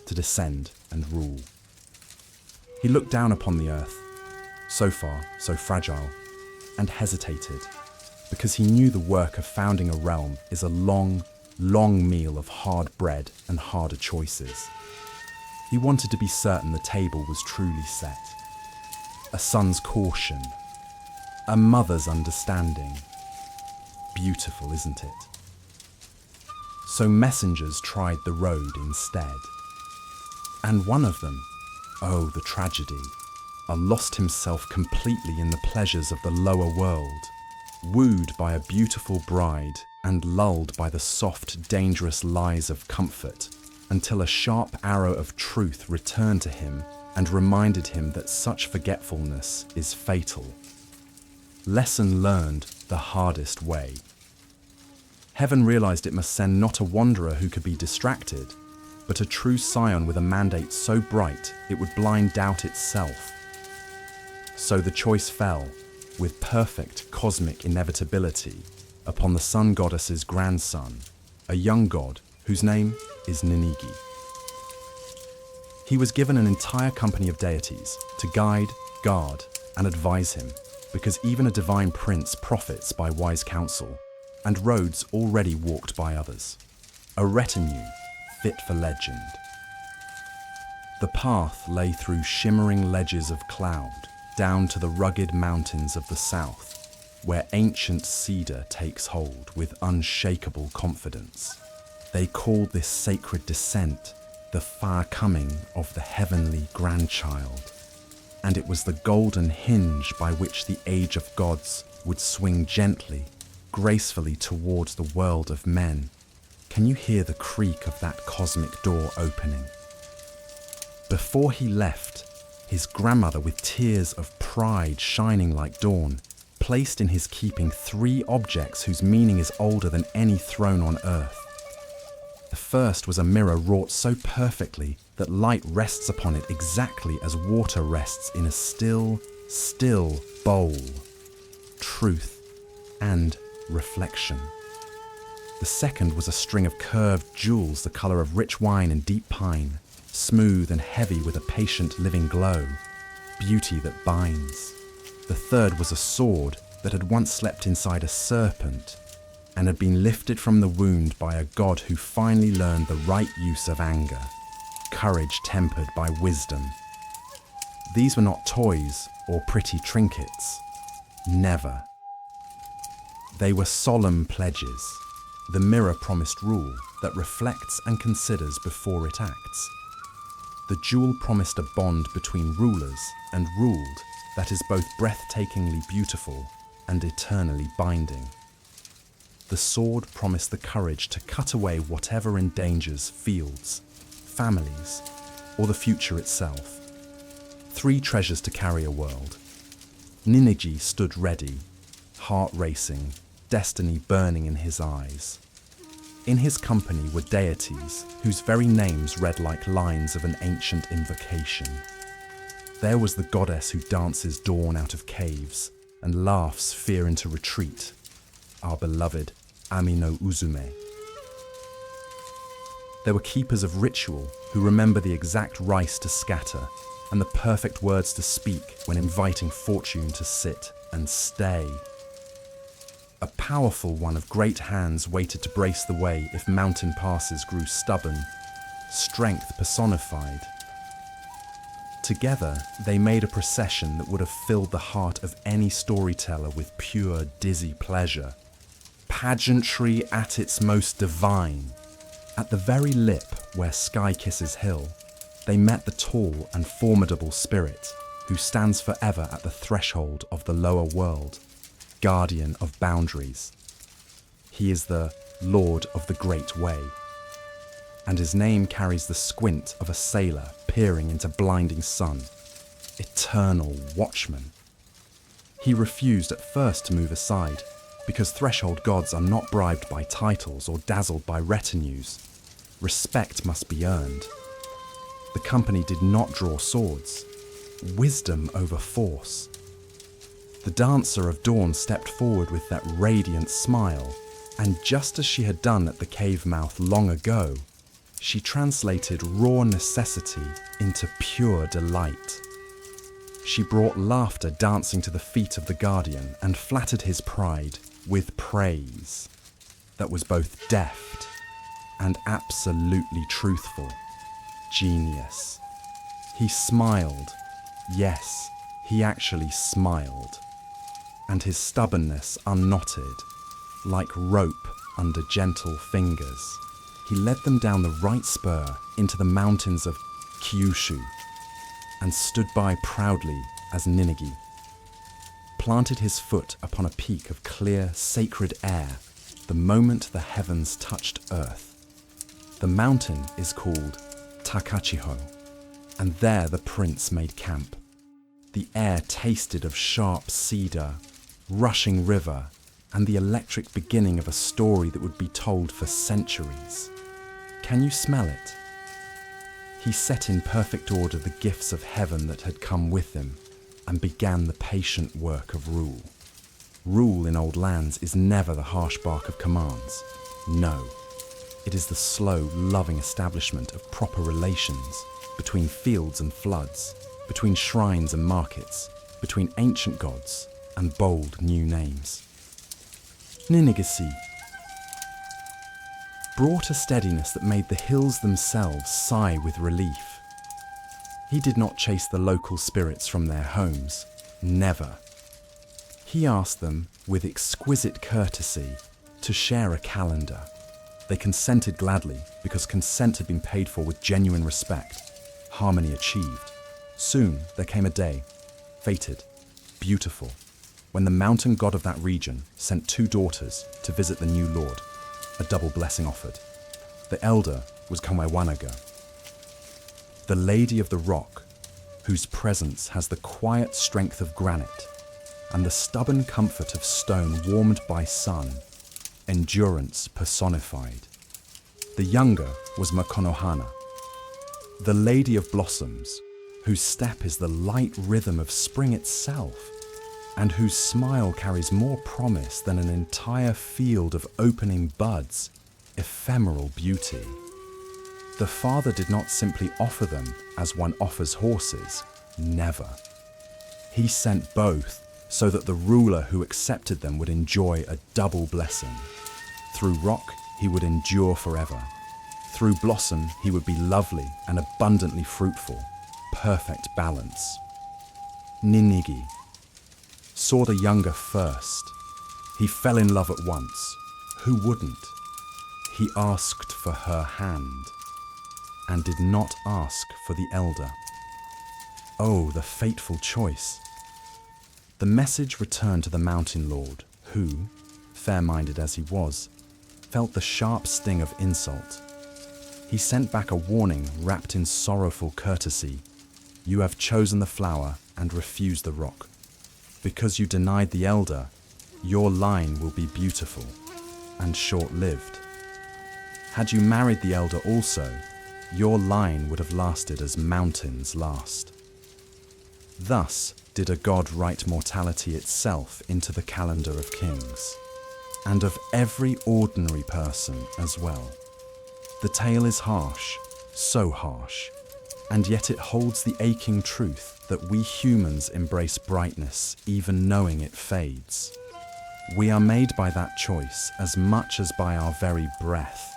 to descend and rule. He looked down upon the earth, so far, so fragile, and hesitated, because he knew the work of founding a realm is a long, long meal of hard bread and harder choices. He wanted to be certain the table was truly set. A son's caution, a mother's understanding. Beautiful, isn't it? So messengers tried the road instead. And one of them, oh, the tragedy, lost himself completely in the pleasures of the lower world, wooed by a beautiful bride and lulled by the soft, dangerous lies of comfort, until a sharp arrow of truth returned to him and reminded him that such forgetfulness is fatal. Lesson learned the hardest way. Heaven realized it must send not a wanderer who could be distracted, but a true scion with a mandate so bright it would blind doubt itself. So the choice fell, with perfect cosmic inevitability, upon the sun goddess's grandson, a young god whose name is Ninigi. He was given an entire company of deities to guide, guard, and advise him, because even a divine prince profits by wise counsel, and roads already walked by others. A retinue fit for legend. The path lay through shimmering ledges of cloud, down to the rugged mountains of the south, where ancient cedar takes hold with unshakable confidence. They called this sacred descent the far coming of the heavenly grandchild, and it was the golden hinge by which the age of gods would swing gently, gracefully towards the world of men. Can you hear the creak of that cosmic door opening? Before he left, his grandmother, with tears of pride shining like dawn, placed in his keeping 3 objects whose meaning is older than any throne on earth. The first was a mirror wrought so perfectly that light rests upon it exactly as water rests in a still, still bowl. Truth and reflection. The second was a string of curved jewels the color of rich wine and deep pine, smooth and heavy with a patient living glow, beauty that binds. The third was a sword that had once slept inside a serpent and had been lifted from the wound by a god who finally learned the right use of anger, courage tempered by wisdom. These were not toys or pretty trinkets. Never. They were solemn pledges, the mirror promised rule that reflects and considers before it acts. The jewel promised a bond between rulers and ruled that is both breathtakingly beautiful and eternally binding. The sword promised the courage to cut away whatever endangers fields, families, or the future itself. 3 treasures to carry a world. Ninigi stood ready, heart racing, destiny burning in his eyes. In his company were deities whose very names read like lines of an ancient invocation. There was the goddess who dances dawn out of caves and laughs fear into retreat, our beloved Ami no Uzume. There were keepers of ritual who remember the exact rice to scatter and the perfect words to speak when inviting fortune to sit and stay. A powerful one of great hands waited to brace the way if mountain passes grew stubborn, strength personified. Together, they made a procession that would have filled the heart of any storyteller with pure, dizzy pleasure. Pageantry at its most divine. At the very lip where sky kisses hill, they met the tall and formidable spirit who stands forever at the threshold of the lower world, guardian of boundaries. He is the Lord of the Great Way, and his name carries the squint of a sailor peering into blinding sun, eternal watchman. He refused at first to move aside, because threshold gods are not bribed by titles or dazzled by retinues. Respect must be earned. The company did not draw swords. Wisdom over force. The dancer of dawn stepped forward with that radiant smile, and just as she had done at the cave mouth long ago, she translated raw necessity into pure delight. She brought laughter dancing to the feet of the guardian and flattered his pride with praise that was both deft and absolutely truthful. Genius. He smiled. Yes, he actually smiled. And his stubbornness unknotted, like rope under gentle fingers. He led them down the right spur into the mountains of Kyushu and stood by proudly as Ninigi planted his foot upon a peak of clear, sacred air the moment the heavens touched earth. The mountain is called Takachiho, and there the prince made camp. The air tasted of sharp cedar, rushing river, and the electric beginning of a story that would be told for centuries. Can you smell it? He set in perfect order the gifts of heaven that had come with him and began the patient work of rule. Rule in old lands is never the harsh bark of commands. No, it is the slow, loving establishment of proper relations between fields and floods, between shrines and markets, between ancient gods and bold new names. Ninigasi brought a steadiness that made the hills themselves sigh with relief. He did not chase the local spirits from their homes, never. He asked them, with exquisite courtesy, to share a calendar. They consented gladly because consent had been paid for with genuine respect, harmony achieved. Soon there came a day, fated, beautiful, when the mountain god of that region sent 2 daughters to visit the new lord, a double blessing offered. The elder was Kamaiwanaga, the lady of the rock, whose presence has the quiet strength of granite and the stubborn comfort of stone warmed by sun, endurance personified. The younger was Makonohana, the lady of blossoms, whose step is the light rhythm of spring itself, and whose smile carries more promise than an entire field of opening buds, ephemeral beauty. The father did not simply offer them as one offers horses, never. He sent both so that the ruler who accepted them would enjoy a double blessing. Through rock, he would endure forever. Through blossom, he would be lovely and abundantly fruitful, perfect balance. Ninigi saw the younger first. He fell in love at once. Who wouldn't? He asked for her hand and did not ask for the elder. Oh, the fateful choice. The message returned to the mountain lord, who, fair-minded as he was, felt the sharp sting of insult. He sent back a warning wrapped in sorrowful courtesy. You have chosen the flower and refused the rock. Because you denied the elder, your line will be beautiful and short-lived. Had you married the elder also, your line would have lasted as mountains last. Thus did a god write mortality itself into the calendar of kings, and of every ordinary person as well. The tale is harsh, so harsh, and yet it holds the aching truth that we humans embrace brightness even knowing it fades. We are made by that choice as much as by our very breath.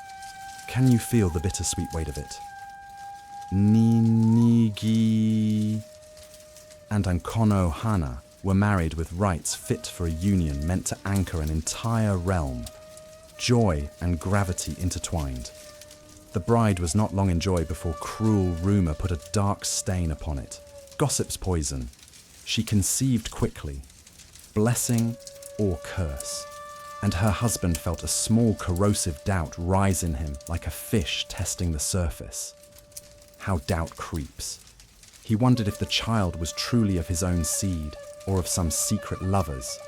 Can you feel the bittersweet weight of it? Ninigi and Ankono Hana were married with rites fit for a union meant to anchor an entire realm. Joy and gravity intertwined. The bride was not long in joy before cruel rumour put a dark stain upon it. Gossip's poison. She conceived quickly, blessing or curse, and her husband felt a small corrosive doubt rise in him like a fish testing the surface. How doubt creeps. He wondered if the child was truly of his own seed or of some secret lover's.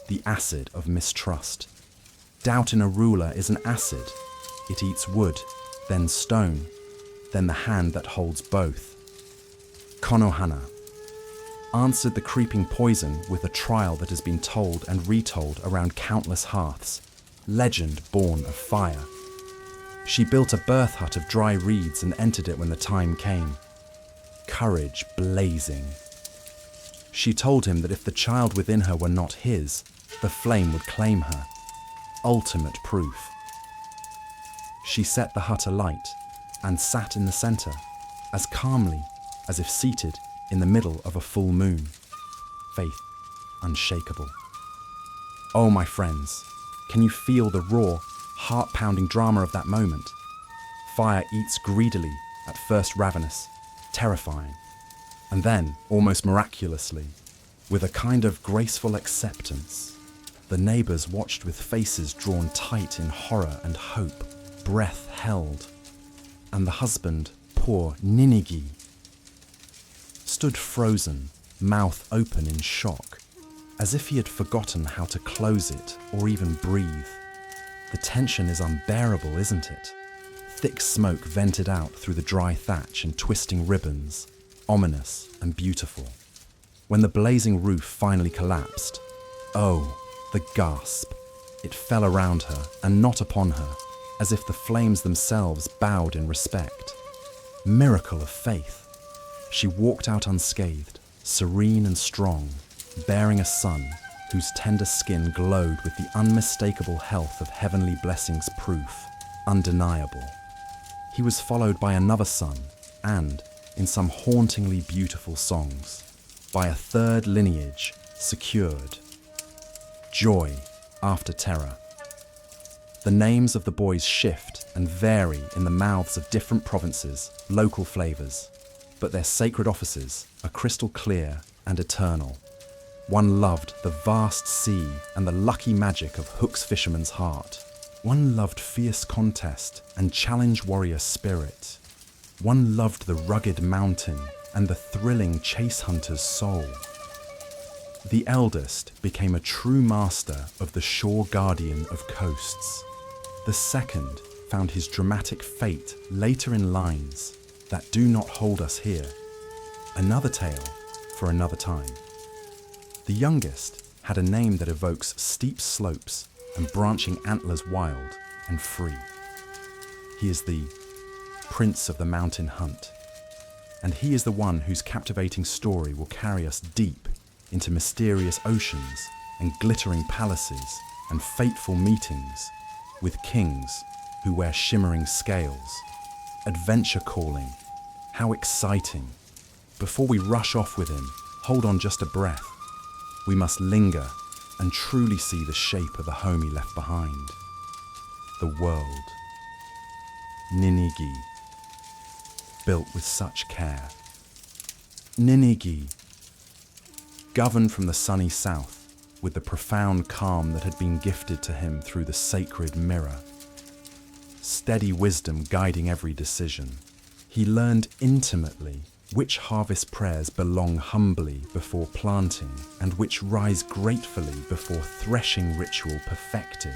The acid of mistrust. Doubt in a ruler is an acid. It eats wood, then stone, then the hand that holds both. Konohana answered the creeping poison with a trial that has been told and retold around countless hearths, legend born of fire. She built a birth hut of dry reeds and entered it when the time came. Courage blazing. She told him that if the child within her were not his, the flame would claim her. Ultimate proof. She set the hut alight and sat in the center, as calmly as if seated in the middle of a full moon. Faith unshakable. Oh, my friends, can you feel the raw, heart-pounding drama of that moment? Fire eats greedily, at first ravenous, terrifying, and then, almost miraculously, with a kind of graceful acceptance, the neighbors watched with faces drawn tight in horror and hope, breath held, and the husband, poor Ninigi, stood frozen, mouth open in shock, as if he had forgotten how to close it or even breathe. The tension is unbearable, isn't it? Thick smoke vented out through the dry thatch and twisting ribbons, ominous and beautiful. When the blazing roof finally collapsed, oh, the gasp. It fell around her and not upon her, as if the flames themselves bowed in respect. Miracle of faith. She walked out unscathed, serene and strong, bearing a son whose tender skin glowed with the unmistakable health of heavenly blessings proof, undeniable. He was followed by another son and, in some hauntingly beautiful songs, by a third lineage secured. Joy after terror. The names of the boys shift and vary in the mouths of different provinces, local flavors, but their sacred offices are crystal clear and eternal. One loved the vast sea and the lucky magic of Hook's fisherman's heart. One loved fierce contest and challenge warrior spirit. One loved the rugged mountain and the thrilling chase hunter's soul. The eldest became a true master of the shore guardian of coasts. The second found his dramatic fate later in lines that do not hold us here. Another tale for another time. The youngest had a name that evokes steep slopes and branching antlers wild and free. He is the Prince of the Mountain Hunt, and he is the one whose captivating story will carry us deep into mysterious oceans and glittering palaces and fateful meetings with kings who wear shimmering scales. Adventure calling. How exciting. Before we rush off with him, hold on just a breath. We must linger and truly see the shape of the home he left behind. The world. Ninigi, built with such care. Ninigi, governed from the sunny south, with the profound calm that had been gifted to him through the sacred mirror. Steady wisdom guiding every decision. He learned intimately which harvest prayers belong humbly before planting and which rise gratefully before threshing ritual perfected.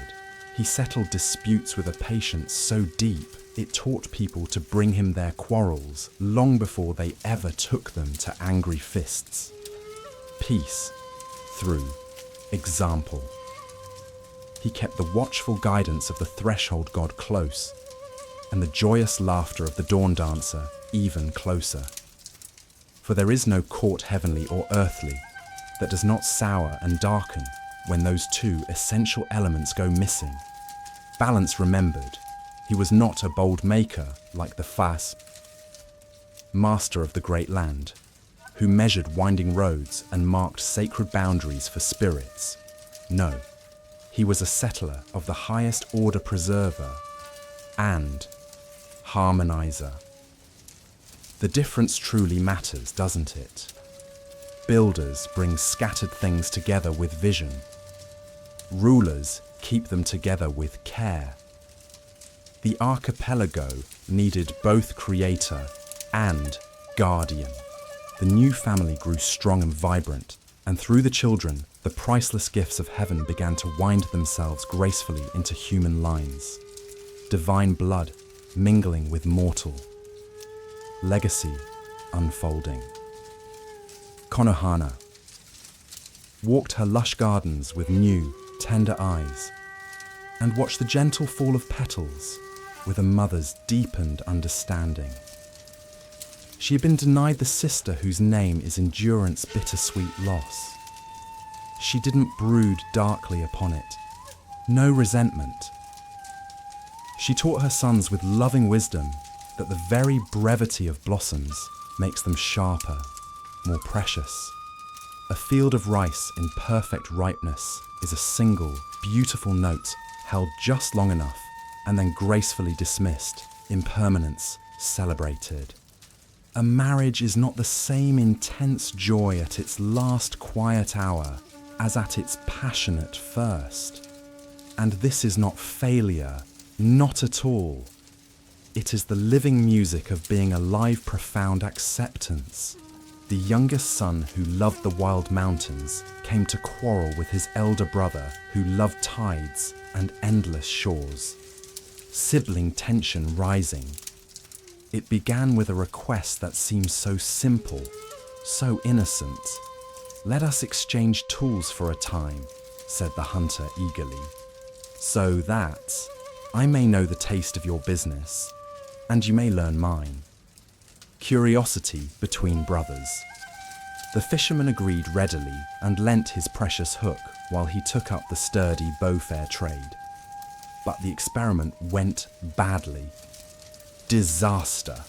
He settled disputes with a patience so deep it taught people to bring him their quarrels long before they ever took them to angry fists. Peace through example. He kept the watchful guidance of the threshold god close, and the joyous laughter of the dawn dancer even closer. For there is no court heavenly or earthly that does not sour and darken when those two essential elements go missing. Balance remembered, he was not a bold maker like the Fas, master of the great land, who measured winding roads and marked sacred boundaries for spirits. No, he was a settler of the highest order, preserver and harmonizer. The difference truly matters, doesn't it? Builders bring scattered things together with vision. Rulers keep them together with care. The archipelago needed both creator and guardian. The new family grew strong and vibrant, and through the children, the priceless gifts of heaven began to wind themselves gracefully into human lines. Divine blood mingling with mortal. Legacy unfolding. Konohana walked her lush gardens with new, tender eyes and watched the gentle fall of petals with a mother's deepened understanding. She had been denied the sister whose name is endurance, bittersweet loss. She didn't brood darkly upon it. No resentment. She taught her sons with loving wisdom that the very brevity of blossoms makes them sharper, more precious. A field of rice in perfect ripeness is a single, beautiful note held just long enough and then gracefully dismissed, impermanence celebrated. A marriage is not the same intense joy at its last quiet hour as at its passionate first. And this is not failure, not at all. It is the living music of being alive, profound acceptance. The youngest son who loved the wild mountains came to quarrel with his elder brother who loved tides and endless shores. Sibling tension rising. It began with a request that seemed so simple, so innocent. "Let us exchange tools for a time," said the hunter eagerly, "so that I may know the taste of your business, and you may learn mine." Curiosity between brothers. The fisherman agreed readily and lent his precious hook while he took up the sturdy bowfare trade. But the experiment went badly. Disaster.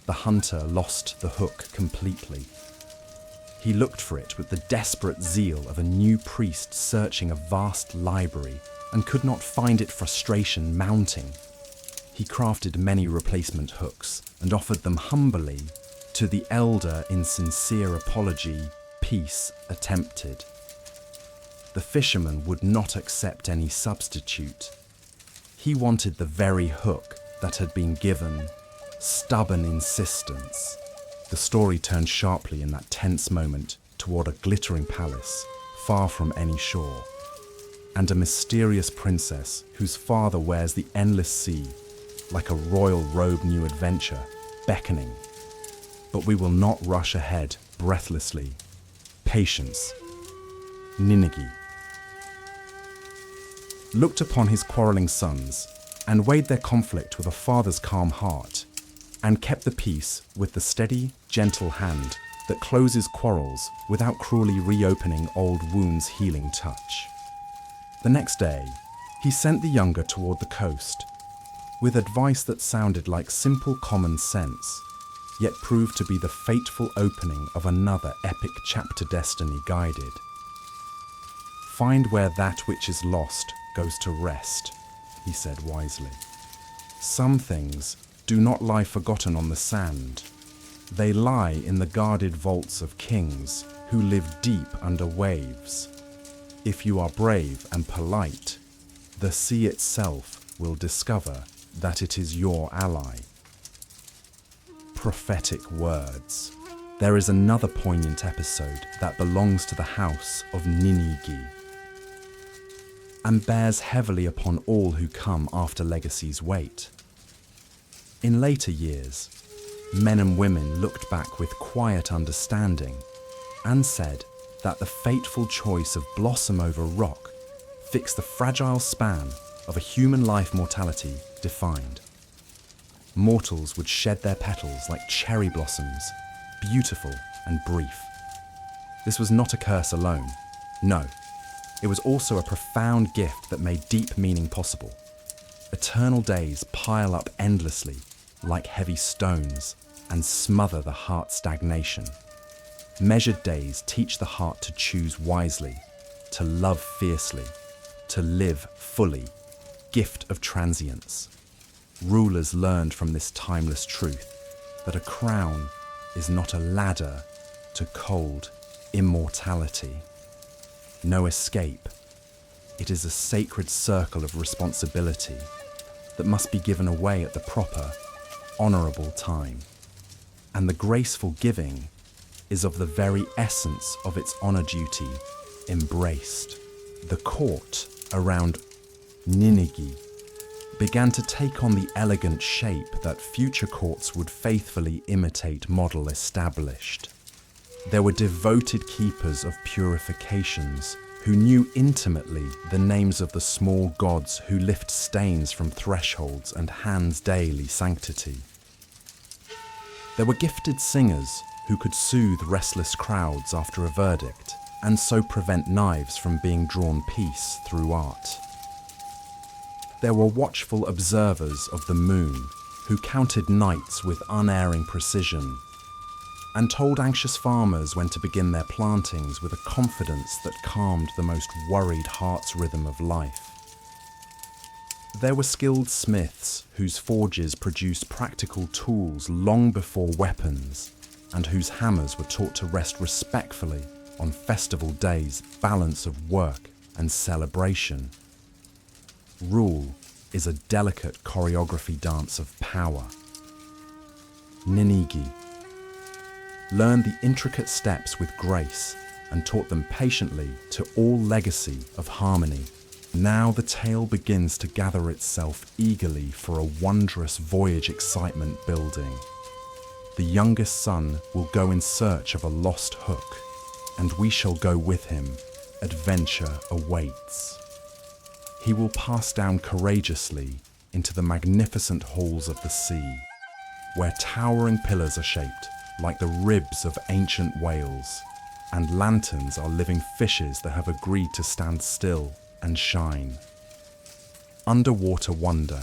The hunter lost the hook completely. He looked for it with the desperate zeal of a new priest searching a vast library and could not find it, frustration mounting. He crafted many replacement hooks and offered them humbly to the elder in sincere apology, peace attempted. The fisherman would not accept any substitute. He wanted the very hook that had been given. Stubborn insistence. The story turned sharply in that tense moment toward a glittering palace far from any shore, and a mysterious princess whose father wears the endless sea like a royal robe, new adventure beckoning. But we will not rush ahead breathlessly. Patience. Ninigi looked upon his quarreling sons and weighed their conflict with a father's calm heart, and kept the peace with the steady, gentle hand that closes quarrels without cruelly reopening old wounds' healing touch. The next day, he sent the younger toward the coast, with advice that sounded like simple common sense, yet proved to be the fateful opening of another epic chapter destiny guided. Find where that which is lost goes to rest, he said wisely. Some things do not lie forgotten on the sand. They lie in the guarded vaults of kings who live deep under waves. If you are brave and polite, the sea itself will discover that it is your ally. Prophetic words. There is another poignant episode that belongs to the house of Ninigi and bears heavily upon all who come after legacy's weight. In later years, men and women looked back with quiet understanding and said that the fateful choice of blossom over rock fixed the fragile span of a human life mortality defined. Mortals would shed their petals like cherry blossoms, beautiful and brief. This was not a curse alone. No, it was also a profound gift that made deep meaning possible. Eternal days pile up endlessly like heavy stones and smother the heart's stagnation. Measured days teach the heart to choose wisely, to love fiercely, to live fully. Gift of transience. Rulers learned from this timeless truth that a crown is not a ladder to cold immortality. No escape. It is a sacred circle of responsibility that must be given away at the proper, honourable time. And the graceful giving is of the very essence of its honour duty embraced. The court around Ninigi began to take on the elegant shape that future courts would faithfully imitate model established. There were devoted keepers of purifications who knew intimately the names of the small gods who lift stains from thresholds and hands daily sanctity. There were gifted singers who could soothe restless crowds after a verdict and so prevent knives from being drawn peace through art. There were watchful observers of the moon who counted nights with unerring precision and told anxious farmers when to begin their plantings with a confidence that calmed the most worried heart's rhythm of life. There were skilled smiths whose forges produced practical tools long before weapons and whose hammers were taught to rest respectfully on festival days, balance of work and celebration. Rule is a delicate choreography dance of power. Ninigi learned the intricate steps with grace and taught them patiently to all legacy of harmony. Now the tale begins to gather itself eagerly for a wondrous voyage excitement building. The youngest son will go in search of a lost hook, and we shall go with him. Adventure awaits. He will pass down courageously into the magnificent halls of the sea, where towering pillars are shaped like the ribs of ancient whales, and lanterns are living fishes that have agreed to stand still and shine. Underwater wonder.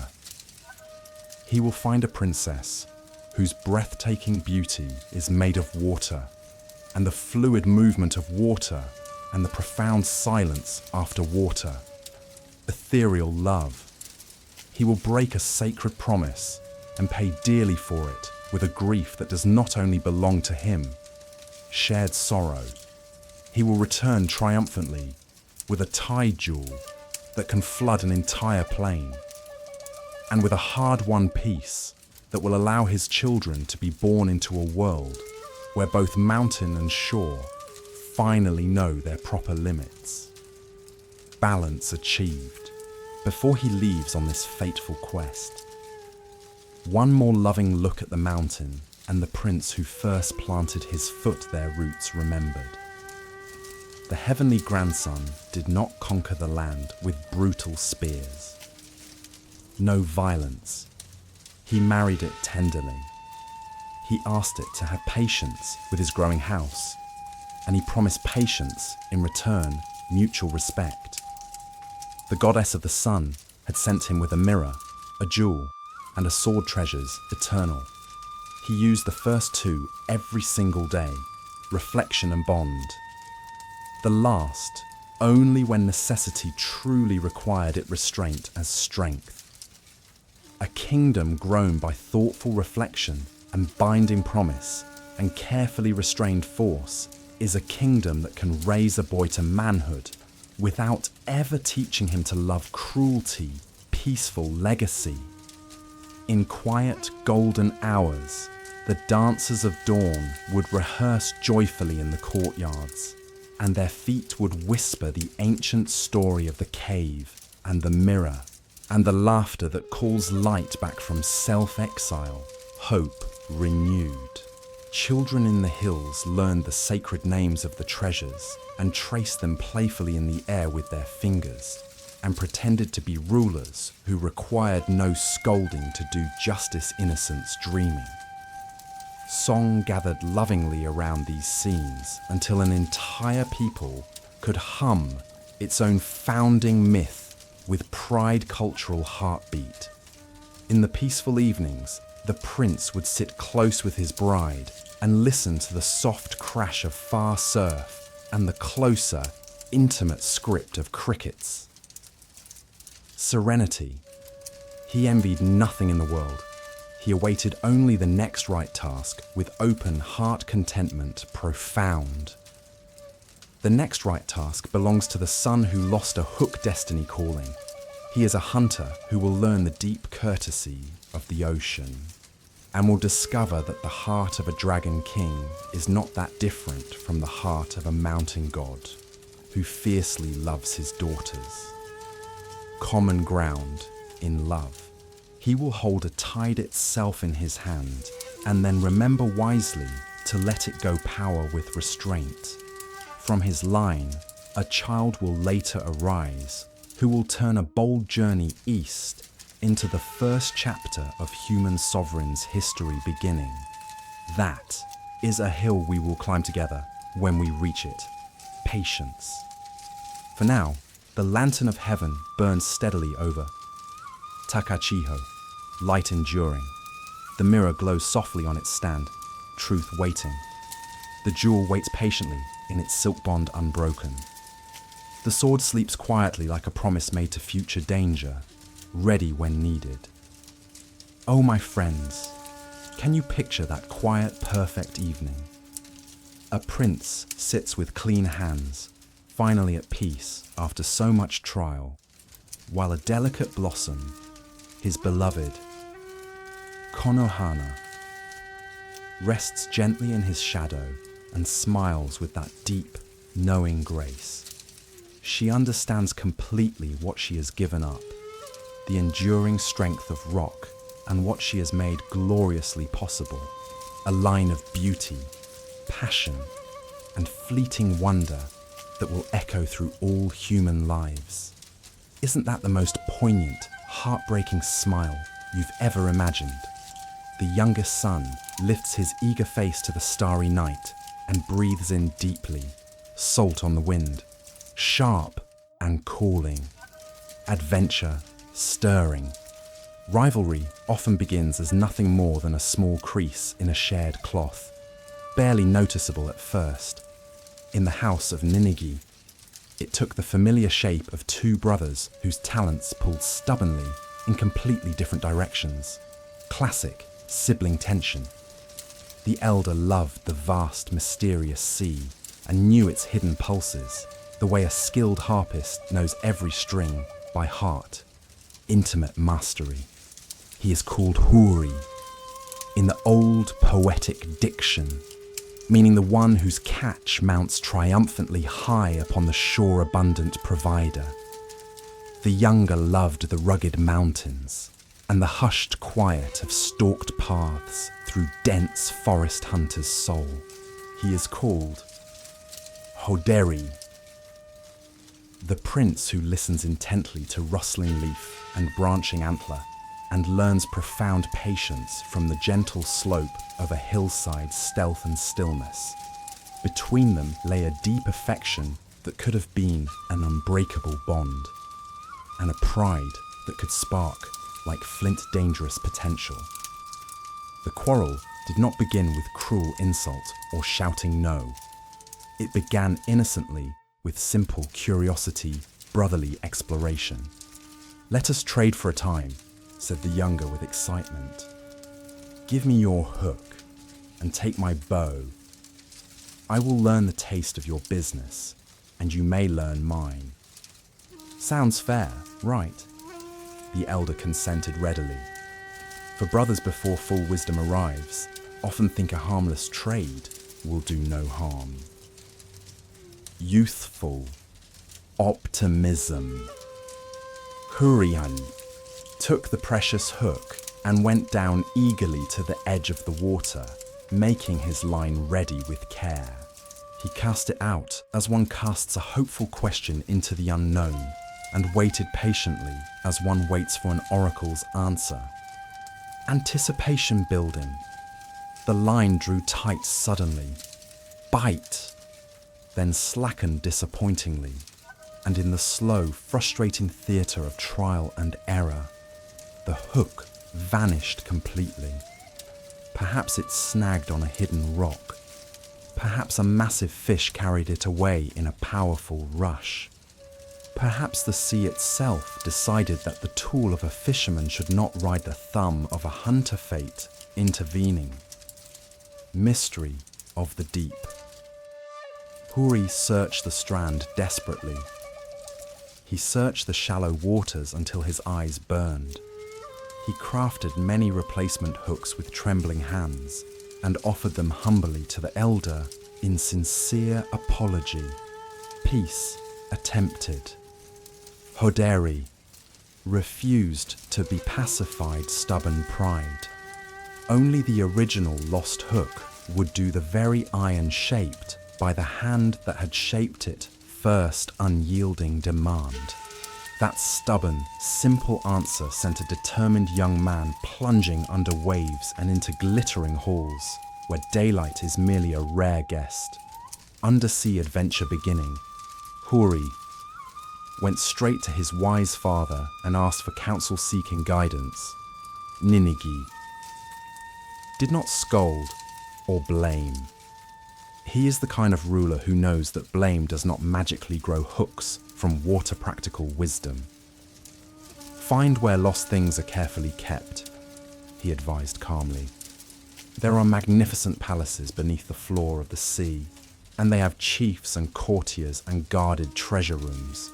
He will find a princess whose breathtaking beauty is made of water, and the fluid movement of water and the profound silence after water. Ethereal love. He will break a sacred promise and pay dearly for it with a grief that does not only belong to him. Shared sorrow. He will return triumphantly with a tide jewel that can flood an entire plain, and with a hard-won peace that will allow his children to be born into a world where both mountain and shore finally know their proper limits. Balance achieved before he leaves on this fateful quest. One more loving look at the mountain, and the prince who first planted his foot their roots remembered. The heavenly grandson did not conquer the land with brutal spears. No violence. He married it tenderly. He asked it to have patience with his growing house, and he promised patience in return, mutual respect. The goddess of the sun had sent him with a mirror, a jewel, and a sword treasures eternal. He used the first two every single day, reflection and bond. The last, only when necessity truly required it restraint as strength. A kingdom grown by thoughtful reflection and binding promise and carefully restrained force is a kingdom that can raise a boy to manhood without ever teaching him to love cruelty, peaceful legacy. In quiet, golden hours, the dancers of dawn would rehearse joyfully in the courtyards, and their feet would whisper the ancient story of the cave and the mirror, and the laughter that calls light back from self-exile, hope renewed. Children in the hills learned the sacred names of the treasures and traced them playfully in the air with their fingers, and pretended to be rulers who required no scolding to do justice innocence dreaming. Song gathered lovingly around these scenes until an entire people could hum its own founding myth with pride cultural heartbeat. In the peaceful evenings, the prince would sit close with his bride and listen to the soft crash of far surf and the closer, intimate script of crickets. Serenity. He envied nothing in the world. He awaited only the next right task with open heart contentment profound. The next right task belongs to the son who lost a hook destiny calling. He is a hunter who will learn the deep courtesy of the ocean and will discover that the heart of a dragon king is not that different from the heart of a mountain god who fiercely loves his daughters. Common ground in love. He will hold a tide itself in his hand and then remember wisely to let it go power with restraint. From his line, a child will later arise who will turn a bold journey east into the first chapter of human sovereign's history beginning. That is a hill we will climb together when we reach it. Patience. For now, the lantern of heaven burns steadily over Takachiho, light enduring. The mirror glows softly on its stand, truth waiting. The jewel waits patiently in its silk bond unbroken. The sword sleeps quietly like a promise made to future danger, ready when needed. Oh, my friends, can you picture that quiet, perfect evening? A prince sits with clean hands, finally at peace after so much trial, while a delicate blossom, his beloved, Konohana, rests gently in his shadow and smiles with that deep, knowing grace. She understands completely what she has given up, the enduring strength of rock and what she has made gloriously possible, a line of beauty, passion, and fleeting wonder that will echo through all human lives. Isn't that the most poignant, heartbreaking smile you've ever imagined? The youngest son lifts his eager face to the starry night and breathes in deeply, salt on the wind, sharp and calling. Adventure, stirring. Rivalry often begins as nothing more than a small crease in a shared cloth, barely noticeable at first. In the house of Ninigi, it took the familiar shape of two brothers whose talents pulled stubbornly in completely different directions. Classic sibling tension. The elder loved the vast, mysterious sea and knew its hidden pulses, the way a skilled harpist knows every string by heart. Intimate mastery. He is called Huri, in the old poetic diction, meaning the one whose catch mounts triumphantly high upon the shore-abundant provider. The younger loved the rugged mountains and the hushed quiet of stalked paths through dense forest hunter's soul. He is called Hoderi, the prince who listens intently to rustling leaf and branching antler and learns profound patience from the gentle slope of a hillside's stealth and stillness. Between them lay a deep affection that could have been an unbreakable bond, and a pride that could spark like flint dangerous potential. The quarrel did not begin with cruel insult or shouting no. It began innocently with simple curiosity, brotherly exploration. Let us trade for a time, said the younger with excitement. "Give me your hook and take my bow. I will learn the taste of your business, and you may learn mine." "Sounds fair, right?" the elder consented readily. For brothers before full wisdom arrives often think a harmless trade will do no harm. Youthful optimism. Hurian took the precious hook and went down eagerly to the edge of the water, making his line ready with care. He cast it out as one casts a hopeful question into the unknown, and waited patiently as one waits for an oracle's answer. Anticipation building. The line drew tight suddenly. Bite! Then slackened disappointingly, and in the slow, frustrating theatre of trial and error, the hook vanished completely. Perhaps it snagged on a hidden rock. Perhaps a massive fish carried it away in a powerful rush. Perhaps the sea itself decided that the tool of a fisherman should not ride the thumb of a hunter fate intervening. Mystery of the deep. Huri searched the strand desperately. He searched the shallow waters until his eyes burned. He crafted many replacement hooks with trembling hands and offered them humbly to the elder in sincere apology. Peace attempted. Hoderi refused to be pacified stubborn pride. Only the original lost hook would do the very iron shaped by the hand that had shaped it first unyielding demand. That stubborn, simple answer sent a determined young man plunging under waves and into glittering halls, where daylight is merely a rare guest. Undersea adventure beginning, Huri went straight to his wise father and asked for counsel seeking guidance. Ninigi did not scold or blame. He is the kind of ruler who knows that blame does not magically grow hooks from water practical wisdom. Find where lost things are carefully kept, he advised calmly. There are magnificent palaces beneath the floor of the sea, and they have chiefs and courtiers and guarded treasure rooms.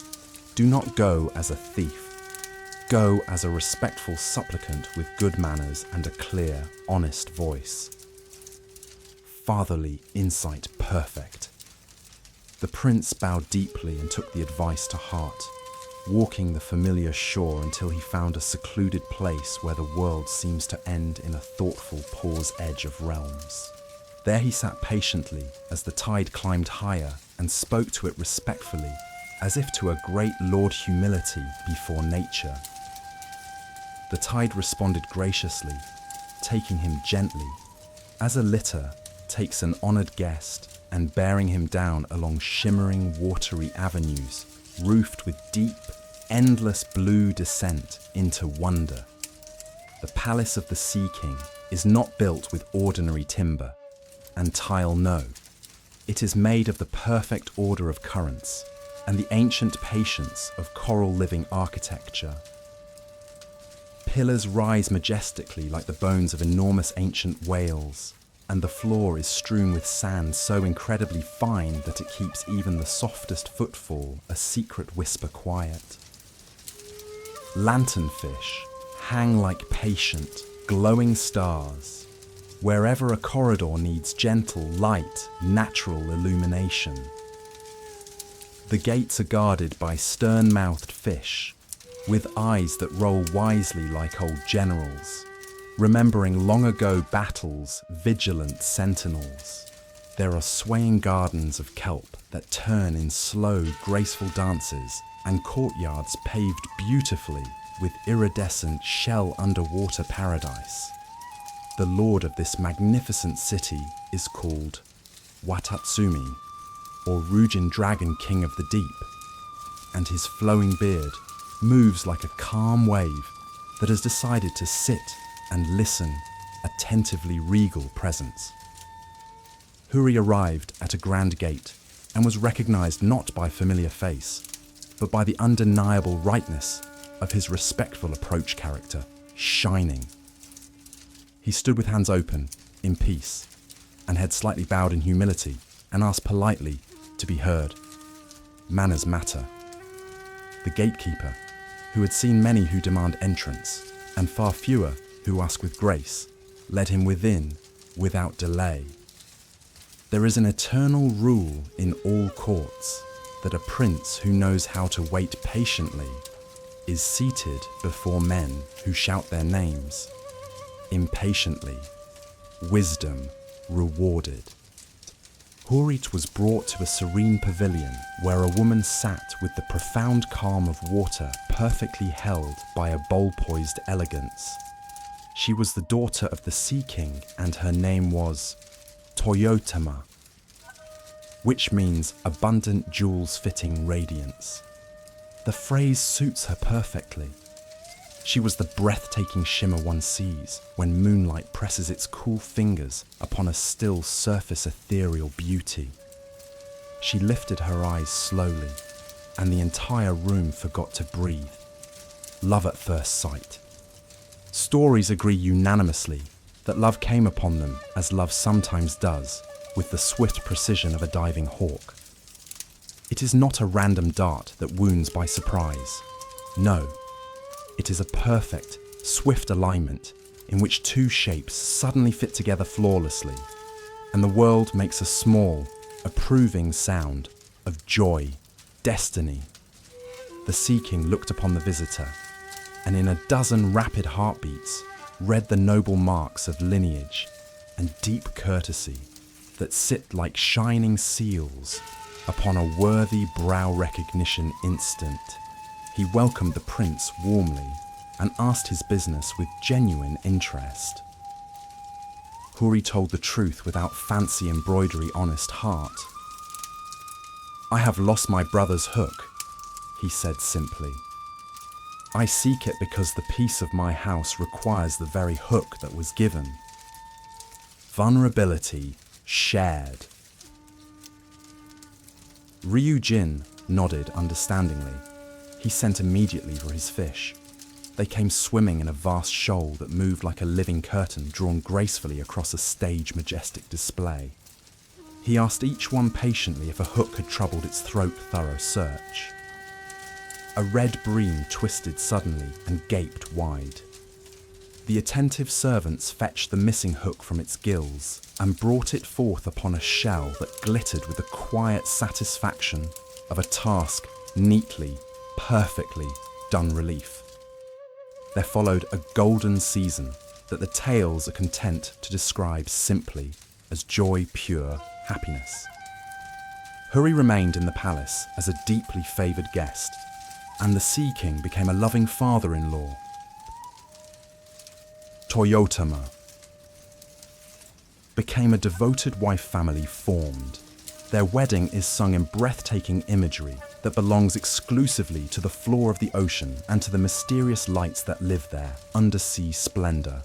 Do not go as a thief. Go as a respectful supplicant with good manners and a clear, honest voice. Fatherly insight perfect. The prince bowed deeply and took the advice to heart, walking the familiar shore until he found a secluded place where the world seems to end in a thoughtful pause edge of realms. There he sat patiently as the tide climbed higher and spoke to it respectfully, as if to a great Lord humility before nature. The tide responded graciously, taking him gently, as a litter takes an honored guest, and bearing him down along shimmering, watery avenues, roofed with deep, endless blue descent into wonder. The palace of the Sea King is not built with ordinary timber and tile, no. It is made of the perfect order of currents and the ancient patience of coral living architecture. Pillars rise majestically like the bones of enormous ancient whales, and the floor is strewn with sand so incredibly fine that it keeps even the softest footfall a secret whisper quiet. Lanternfish hang like patient, glowing stars, wherever a corridor needs gentle, light, natural illumination. The gates are guarded by stern-mouthed fish, with eyes that roll wisely like old generals, remembering long ago battles, vigilant sentinels. There are swaying gardens of kelp that turn in slow, graceful dances, and courtyards paved beautifully with iridescent shell underwater paradise. The lord of this magnificent city is called Watatsumi, or Rujin Dragon King of the Deep, and his flowing beard moves like a calm wave that has decided to sit and listen, attentively regal presence. Huri arrived at a grand gate and was recognized not by familiar face, but by the undeniable rightness of his respectful approach character, shining. He stood with hands open, in peace, and head slightly bowed in humility, and asked politely to be heard. Manners matter. The gatekeeper, who had seen many who demand entrance, and far fewer who ask with grace, led him within without delay. There is an eternal rule in all courts that a prince who knows how to wait patiently is seated before men who shout their names impatiently, wisdom rewarded. Hurit was brought to a serene pavilion where a woman sat with the profound calm of water perfectly held by a bowl-poised elegance. She was the daughter of the Sea King, and her name was Toyotama, which means abundant jewels-fitting radiance. The phrase suits her perfectly. She was the breathtaking shimmer one sees when moonlight presses its cool fingers upon a still surface ethereal beauty. She lifted her eyes slowly, and the entire room forgot to breathe. Love at first sight. Stories agree unanimously that love came upon them as love sometimes does, with the swift precision of a diving hawk. It is not a random dart that wounds by surprise. No. It is a perfect, swift alignment in which two shapes suddenly fit together flawlessly, and the world makes a small, approving sound of joy, destiny. The Sea King looked upon the visitor, and in a dozen rapid heartbeats read the noble marks of lineage and deep courtesy that sit like shining seals upon a worthy brow recognition instant. He welcomed the prince warmly and asked his business with genuine interest. Huri told the truth without fancy embroidery, honest heart. "I have lost my brother's hook," he said simply. "I seek it because the peace of my house requires the very hook that was given." Vulnerability shared. Ryujin nodded understandingly. He sent immediately for his fish. They came swimming in a vast shoal that moved like a living curtain drawn gracefully across a stage majestic display. He asked each one patiently if a hook had troubled its throat thorough search. A red bream twisted suddenly and gaped wide. The attentive servants fetched the missing hook from its gills and brought it forth upon a shell that glittered with the quiet satisfaction of a task neatly, perfectly done relief. There followed a golden season that the tales are content to describe simply as joy, pure happiness. Huri remained in the palace as a deeply favoured guest, and the Sea King became a loving father-in-law. Toyotama became a devoted wife family formed. Their wedding is sung in breathtaking imagery that belongs exclusively to the floor of the ocean and to the mysterious lights that live there, undersea splendor.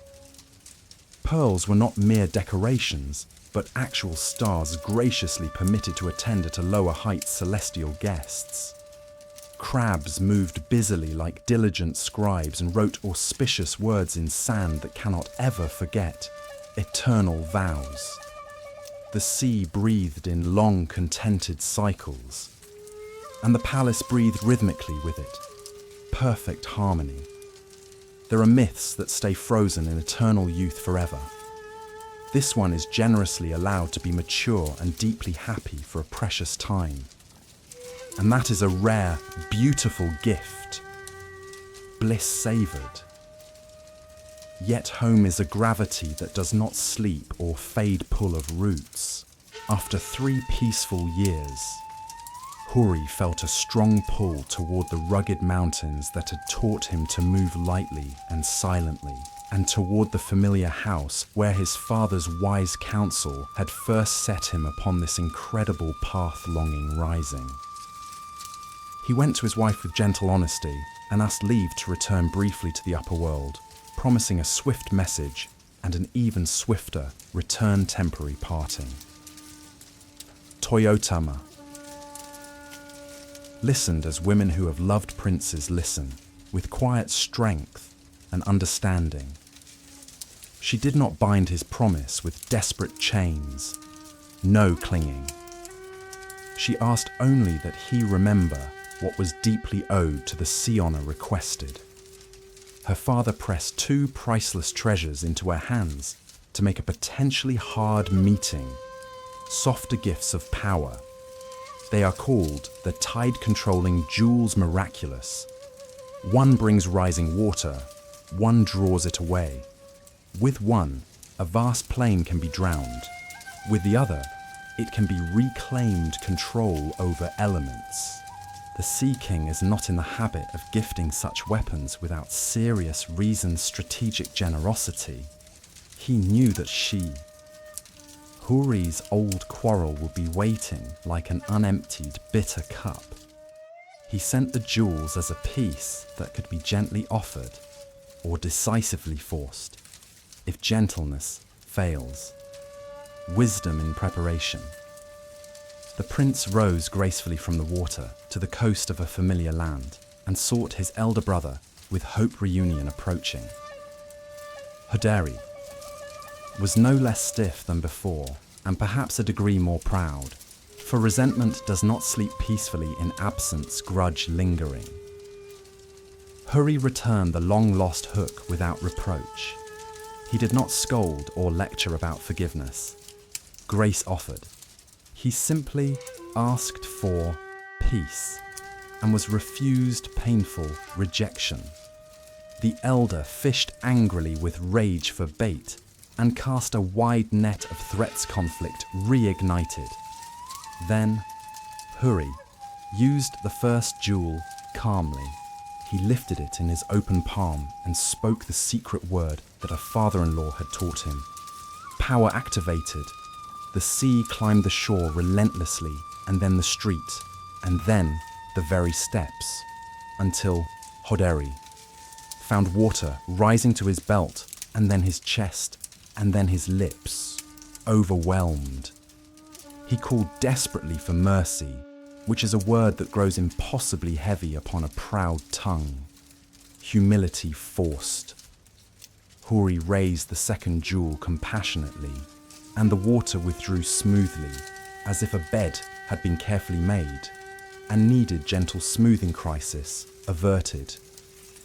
Pearls were not mere decorations, but actual stars graciously permitted to attend at a lower height celestial guests. Crabs moved busily like diligent scribes and wrote auspicious words in sand that cannot ever forget, eternal vows. The sea breathed in long, contented cycles, and the palace breathed rhythmically with it, perfect harmony. There are myths that stay frozen in eternal youth forever. This one is generously allowed to be mature and deeply happy for a precious time. And that is a rare, beautiful gift, bliss savoured. Yet home is a gravity that does not sleep or fade pull of roots. After 3 peaceful years, Huri felt a strong pull toward the rugged mountains that had taught him to move lightly and silently, and toward the familiar house where his father's wise counsel had first set him upon this incredible path-longing rising. He went to his wife with gentle honesty and asked leave to return briefly to the upper world, promising a swift message and an even swifter return temporary parting. Toyotama listened as women who have loved princes listen, with quiet strength and understanding. She did not bind his promise with desperate chains, no clinging. She asked only that he remember what was deeply owed to the sea honor requested. Her father pressed two priceless treasures into her hands to make a potentially hard meeting, softer gifts of power. They are called the tide-controlling jewels miraculous. One brings rising water, one draws it away. With one, a vast plain can be drowned. With the other, it can be reclaimed control over elements. The Sea King is not in the habit of gifting such weapons without serious reasoned strategic generosity. He knew that Huri's old quarrel would be waiting like an unemptied bitter cup. He sent the jewels as a peace that could be gently offered or decisively forced, if gentleness fails. Wisdom in preparation. The prince rose gracefully from the water to the coast of a familiar land and sought his elder brother with hope reunion approaching. Hoderi was no less stiff than before and perhaps a degree more proud, for resentment does not sleep peacefully in absence, grudge lingering. Huri returned the long-lost hook without reproach. He did not scold or lecture about forgiveness. Grace offered. He simply asked for peace and was refused painful rejection. The elder fished angrily with rage for bait and cast a wide net of threats conflict reignited. Then, Huri used the first jewel calmly. He lifted it in his open palm and spoke the secret word that a father-in-law had taught him. Power activated. The sea climbed the shore relentlessly, and then the street, and then the very steps, until Hoderi found water rising to his belt, and then his chest, and then his lips, overwhelmed. He called desperately for mercy, which is a word that grows impossibly heavy upon a proud tongue. Humility forced. Huri raised the second jewel compassionately, and the water withdrew smoothly, as if a bed had been carefully made, and needed gentle smoothing crisis averted.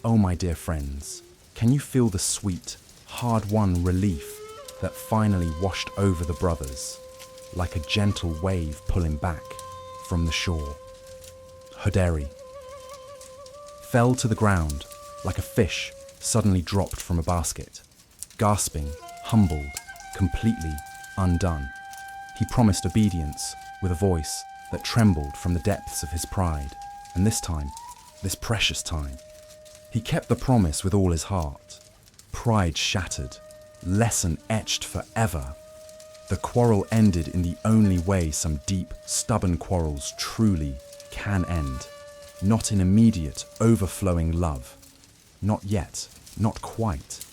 Oh, my dear friends, can you feel the sweet, hard-won relief that finally washed over the brothers, like a gentle wave pulling back from the shore? Hoderi fell to the ground like a fish suddenly dropped from a basket, gasping, humbled, completely undone. He promised obedience with a voice that trembled from the depths of his pride, and this time, this precious time, he kept the promise with all his heart. Pride shattered, lesson etched forever. The quarrel ended in the only way some deep, stubborn quarrels truly can end. Not in immediate, overflowing love. Not yet, not quite,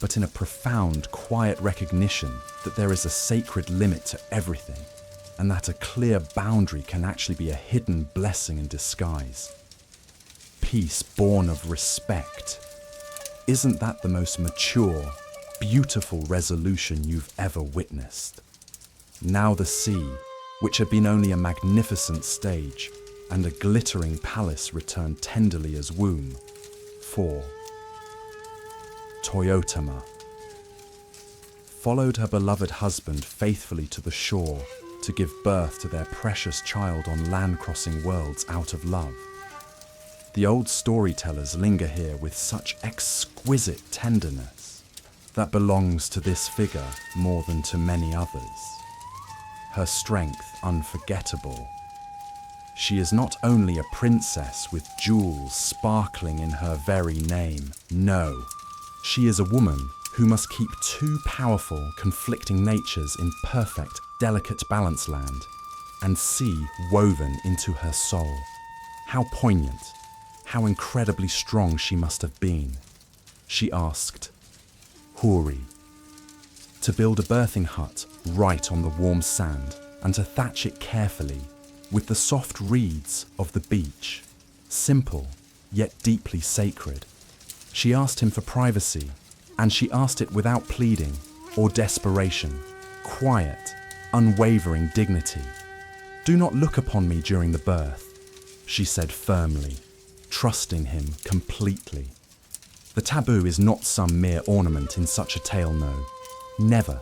but in a profound, quiet recognition that there is a sacred limit to everything, and that a clear boundary can actually be a hidden blessing in disguise. Peace born of respect. Isn't that the most mature, beautiful resolution you've ever witnessed? Now the sea, which had been only a magnificent stage, and a glittering palace returned tenderly as womb. 4. Toyotama followed her beloved husband faithfully to the shore to give birth to their precious child on land-crossing worlds out of love. The old storytellers linger here with such exquisite tenderness that belongs to this figure more than to many others. Her strength unforgettable. She is not only a princess with jewels sparkling in her very name, no, she is a woman who must keep two powerful, conflicting natures in perfect, delicate balance land, and sea woven into her soul. How poignant, how incredibly strong she must have been. She asked Huri to build a birthing hut right on the warm sand and to thatch it carefully with the soft reeds of the beach, simple yet deeply sacred. She asked him for privacy, and she asked it without pleading or desperation. Quiet, unwavering dignity. "Do not look upon me during the birth," she said firmly, trusting him completely. The taboo is not some mere ornament in such a tale, no. Never.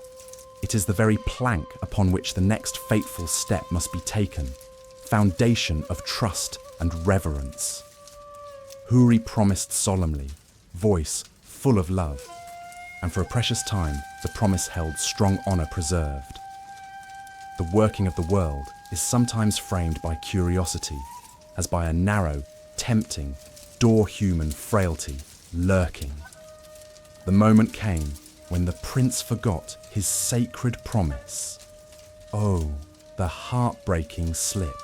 It is the very plank upon which the next fateful step must be taken, foundation of trust and reverence. Huri promised solemnly, voice full of love, and for a precious time the promise held strong honour preserved. The working of the world is sometimes framed by curiosity, as by a narrow, tempting, human frailty lurking. The moment came when the prince forgot his sacred promise. Oh, the heartbreaking slip.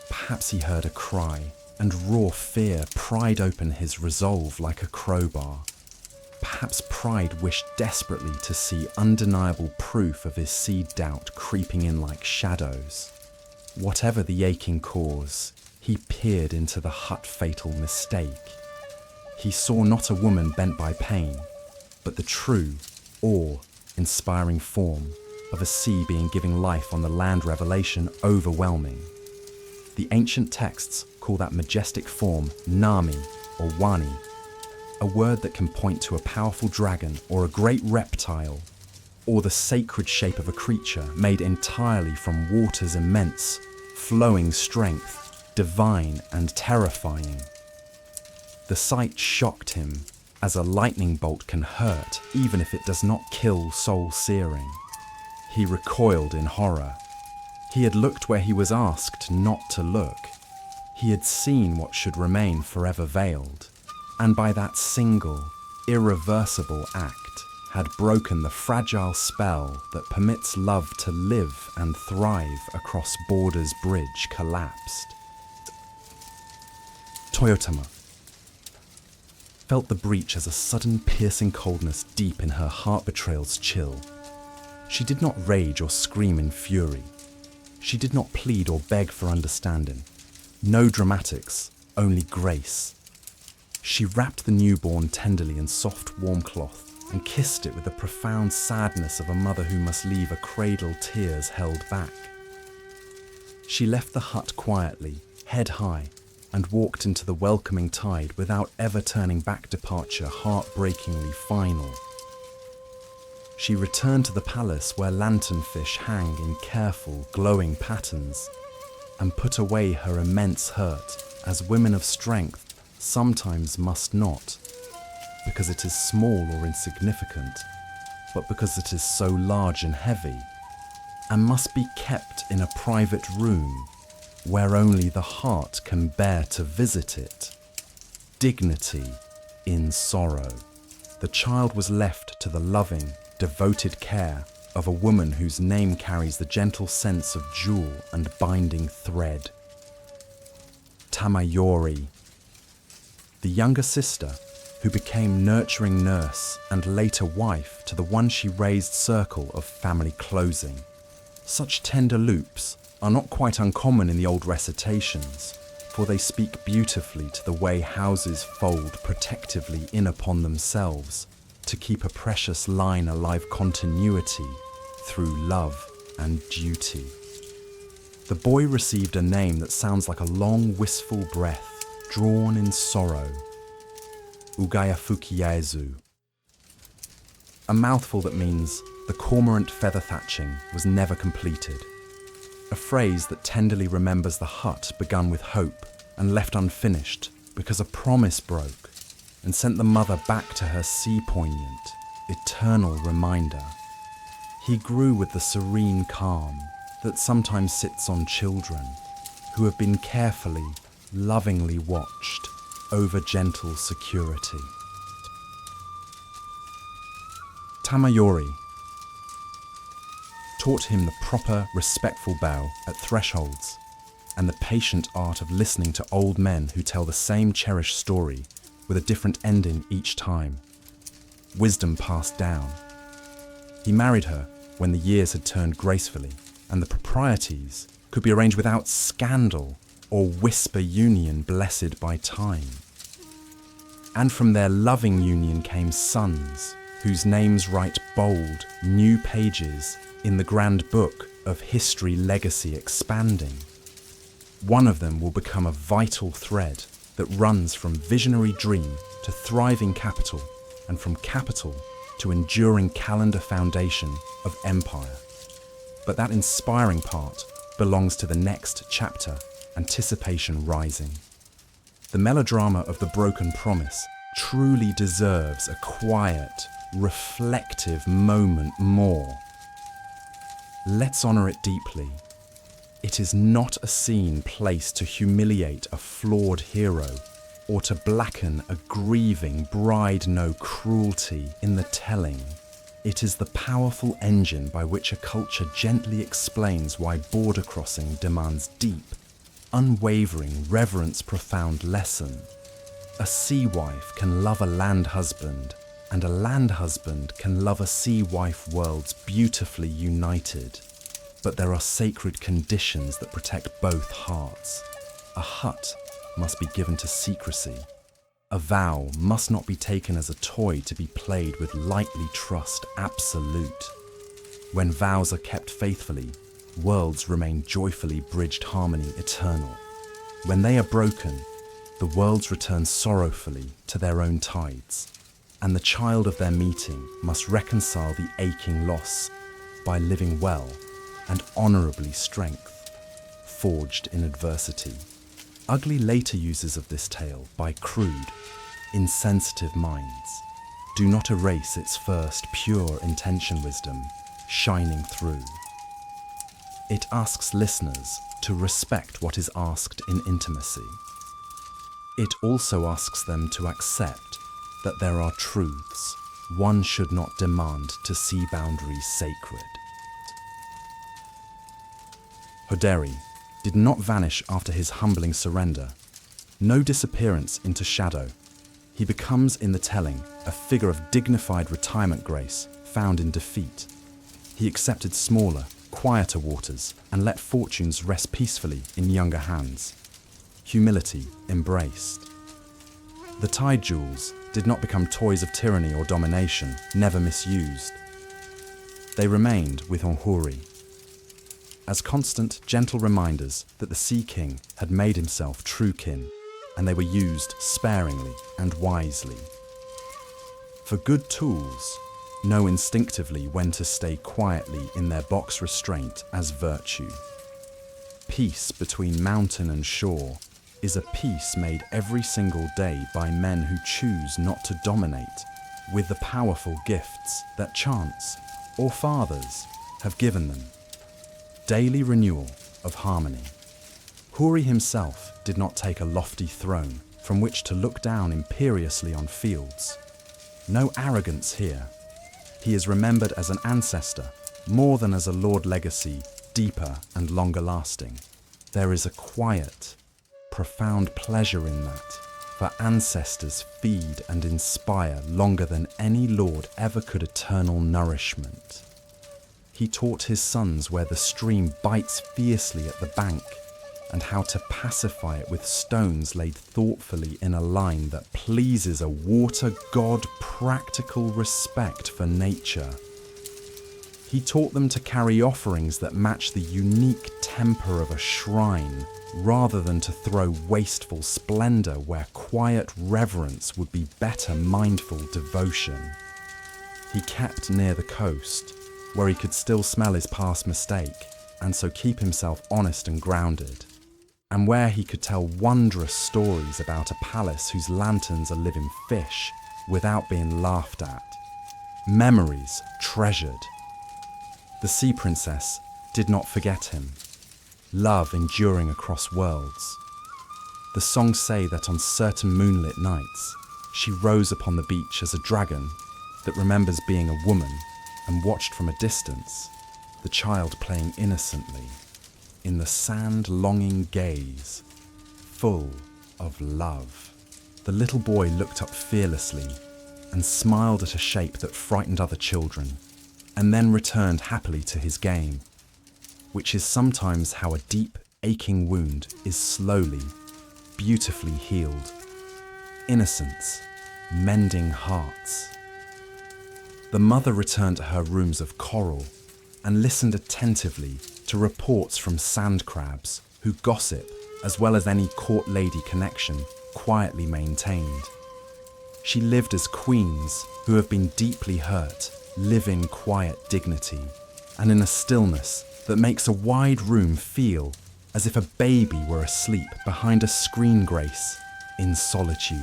Perhaps he heard a cry, and raw fear pried open his resolve like a crowbar. Perhaps pride wished desperately to see undeniable proof of his seed doubt creeping in like shadows. Whatever the aching cause, he peered into the fatal mistake. He saw not a woman bent by pain, but the true, awe-inspiring form of a sea being giving life on the land revelation overwhelming. The ancient texts call that majestic form Nami or Wani, a word that can point to a powerful dragon or a great reptile, or the sacred shape of a creature made entirely from waters immense, flowing strength, divine and terrifying. The sight shocked him, as a lightning bolt can hurt even if it does not kill soul-searing. He recoiled in horror. He had looked where he was asked not to look. He had seen what should remain forever veiled, and by that single, irreversible act had broken the fragile spell that permits love to live and thrive across borders bridge collapsed. Toyotama felt the breach as a sudden piercing coldness deep in her heart betrayal's chill. She did not rage or scream in fury. She did not plead or beg for understanding. No dramatics, only grace. She wrapped the newborn tenderly in soft, warm cloth and kissed it with the profound sadness of a mother who must leave a cradle tears held back. She left the hut quietly, head high, and walked into the welcoming tide without ever turning back departure heartbreakingly final. She returned to the palace where lanternfish hang in careful, glowing patterns, and put away her immense hurt, as women of strength sometimes must not, because it is small or insignificant, but because it is so large and heavy, and must be kept in a private room where only the heart can bear to visit it. Dignity in sorrow. The child was left to the loving, devoted care of a woman whose name carries the gentle sense of jewel and binding thread. Tamayori, the younger sister who became nurturing nurse and later wife to the one she raised circle of family closing. Such tender loops are not quite uncommon in the old recitations, for they speak beautifully to the way houses fold protectively in upon themselves to keep a precious line alive continuity through love and duty. The boy received a name that sounds like a long, wistful breath drawn in sorrow. Ugaya Fukiyaezu. A mouthful that means the cormorant feather thatching was never completed. A phrase that tenderly remembers the hut begun with hope and left unfinished because a promise broke and sent the mother back to her sea-poignant, eternal reminder. He grew with the serene calm that sometimes sits on children who have been carefully, lovingly watched over gentle security. Tamayori taught him the proper, respectful bow at thresholds and the patient art of listening to old men who tell the same cherished story with a different ending each time. Wisdom passed down. He married her when the years had turned gracefully and the proprieties could be arranged without scandal or whisper union blessed by time. And from their loving union came sons, whose names write bold, new pages in the grand book of history legacy expanding. One of them will become a vital thread that runs from visionary dream to thriving capital, and from capital to enduring calendar foundation of empire. But that inspiring part belongs to the next chapter, anticipation rising. The melodrama of the broken promise truly deserves a quiet, reflective moment more. Let's honor it deeply. It is not a scene placed to humiliate a flawed hero or to blacken a grieving bride. No cruelty in the telling. It is the powerful engine by which a culture gently explains why border crossing demands deep, unwavering reverence. Profound lesson. A sea wife can love a land husband, and a land husband can love a sea wife. Worlds beautifully united. But there are sacred conditions that protect both hearts. A hut must be given to secrecy. A vow must not be taken as a toy to be played with lightly. Trust absolute. When vows are kept faithfully, worlds remain joyfully bridged. Harmony eternal. When they are broken, the worlds return sorrowfully to their own tides, and the child of their meeting must reconcile the aching loss by living well and honorably. Strength forged in adversity. Ugly later uses of this tale by crude, insensitive minds do not erase its first pure intention. Wisdom shining through. It asks listeners to respect what is asked in intimacy. It also asks them to accept that there are truths one should not demand to see boundaries sacred. Hoderi did not vanish after his humbling surrender. No disappearance into shadow. He becomes in the telling a figure of dignified retirement grace found in defeat. He accepted smaller, quieter waters and let fortunes rest peacefully in younger hands. Humility embraced. The tide jewels did not become toys of tyranny or domination, never misused. They remained with Onhuri as constant, gentle reminders that the Sea King had made himself true kin, and they were used sparingly and wisely. For good tools know instinctively when to stay quietly in their box restraint as virtue. Peace between mountain and shore is a peace made every single day by men who choose not to dominate with the powerful gifts that chance or fathers have given them. Daily renewal of harmony. Huri himself did not take a lofty throne from which to look down imperiously on fields. No arrogance here. He is remembered as an ancestor, more than as a lord. Legacy, deeper and longer lasting. There is a quiet, profound pleasure in that, for ancestors feed and inspire longer than any lord ever could. Eternal nourishment. He taught his sons where the stream bites fiercely at the bank, and how to pacify it with stones laid thoughtfully in a line that pleases a water god. Practical respect for nature. He taught them to carry offerings that match the unique temper of a shrine, rather than to throw wasteful splendor where quiet reverence would be better. Mindful devotion. He kept near the coast, where he could still smell his past mistake, and so keep himself honest and grounded, and where he could tell wondrous stories about a palace whose lanterns are living fish without being laughed at. Memories treasured. The sea princess did not forget him. Love enduring across worlds. The songs say that on certain moonlit nights, she rose upon the beach as a dragon that remembers being a woman and watched from a distance the child playing innocently in the sand. Longing gaze, full of love. The little boy looked up fearlessly and smiled at a shape that frightened other children, and then returned happily to his game, which is sometimes how a deep, aching wound is slowly, beautifully healed. Innocence mending hearts. The mother returned to her rooms of coral and listened attentively to reports from sand crabs who gossip, as well as any court lady connection quietly maintained. She lived as queens who have been deeply hurt live in quiet dignity and in a stillness that makes a wide room feel as if a baby were asleep behind a screen grace in solitude.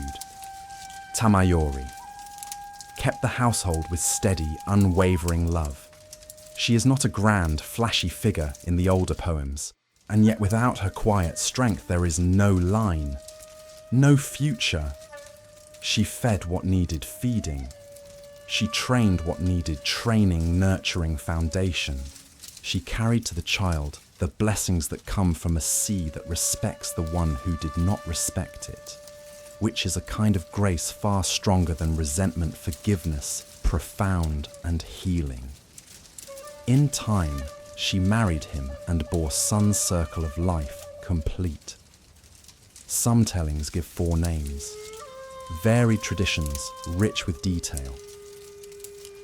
Tamayori kept the household with steady, unwavering love. She is not a grand, flashy figure in the older poems, and yet without her quiet strength there is no line, no future. She fed what needed feeding. She trained what needed training, nurturing foundation. She carried to the child the blessings that come from a sea that respects the one who did not respect it, which is a kind of grace far stronger than resentment, forgiveness, profound and healing. In time, she married him and bore son's circle of life complete. Some tellings give 4 names, varied traditions rich with detail.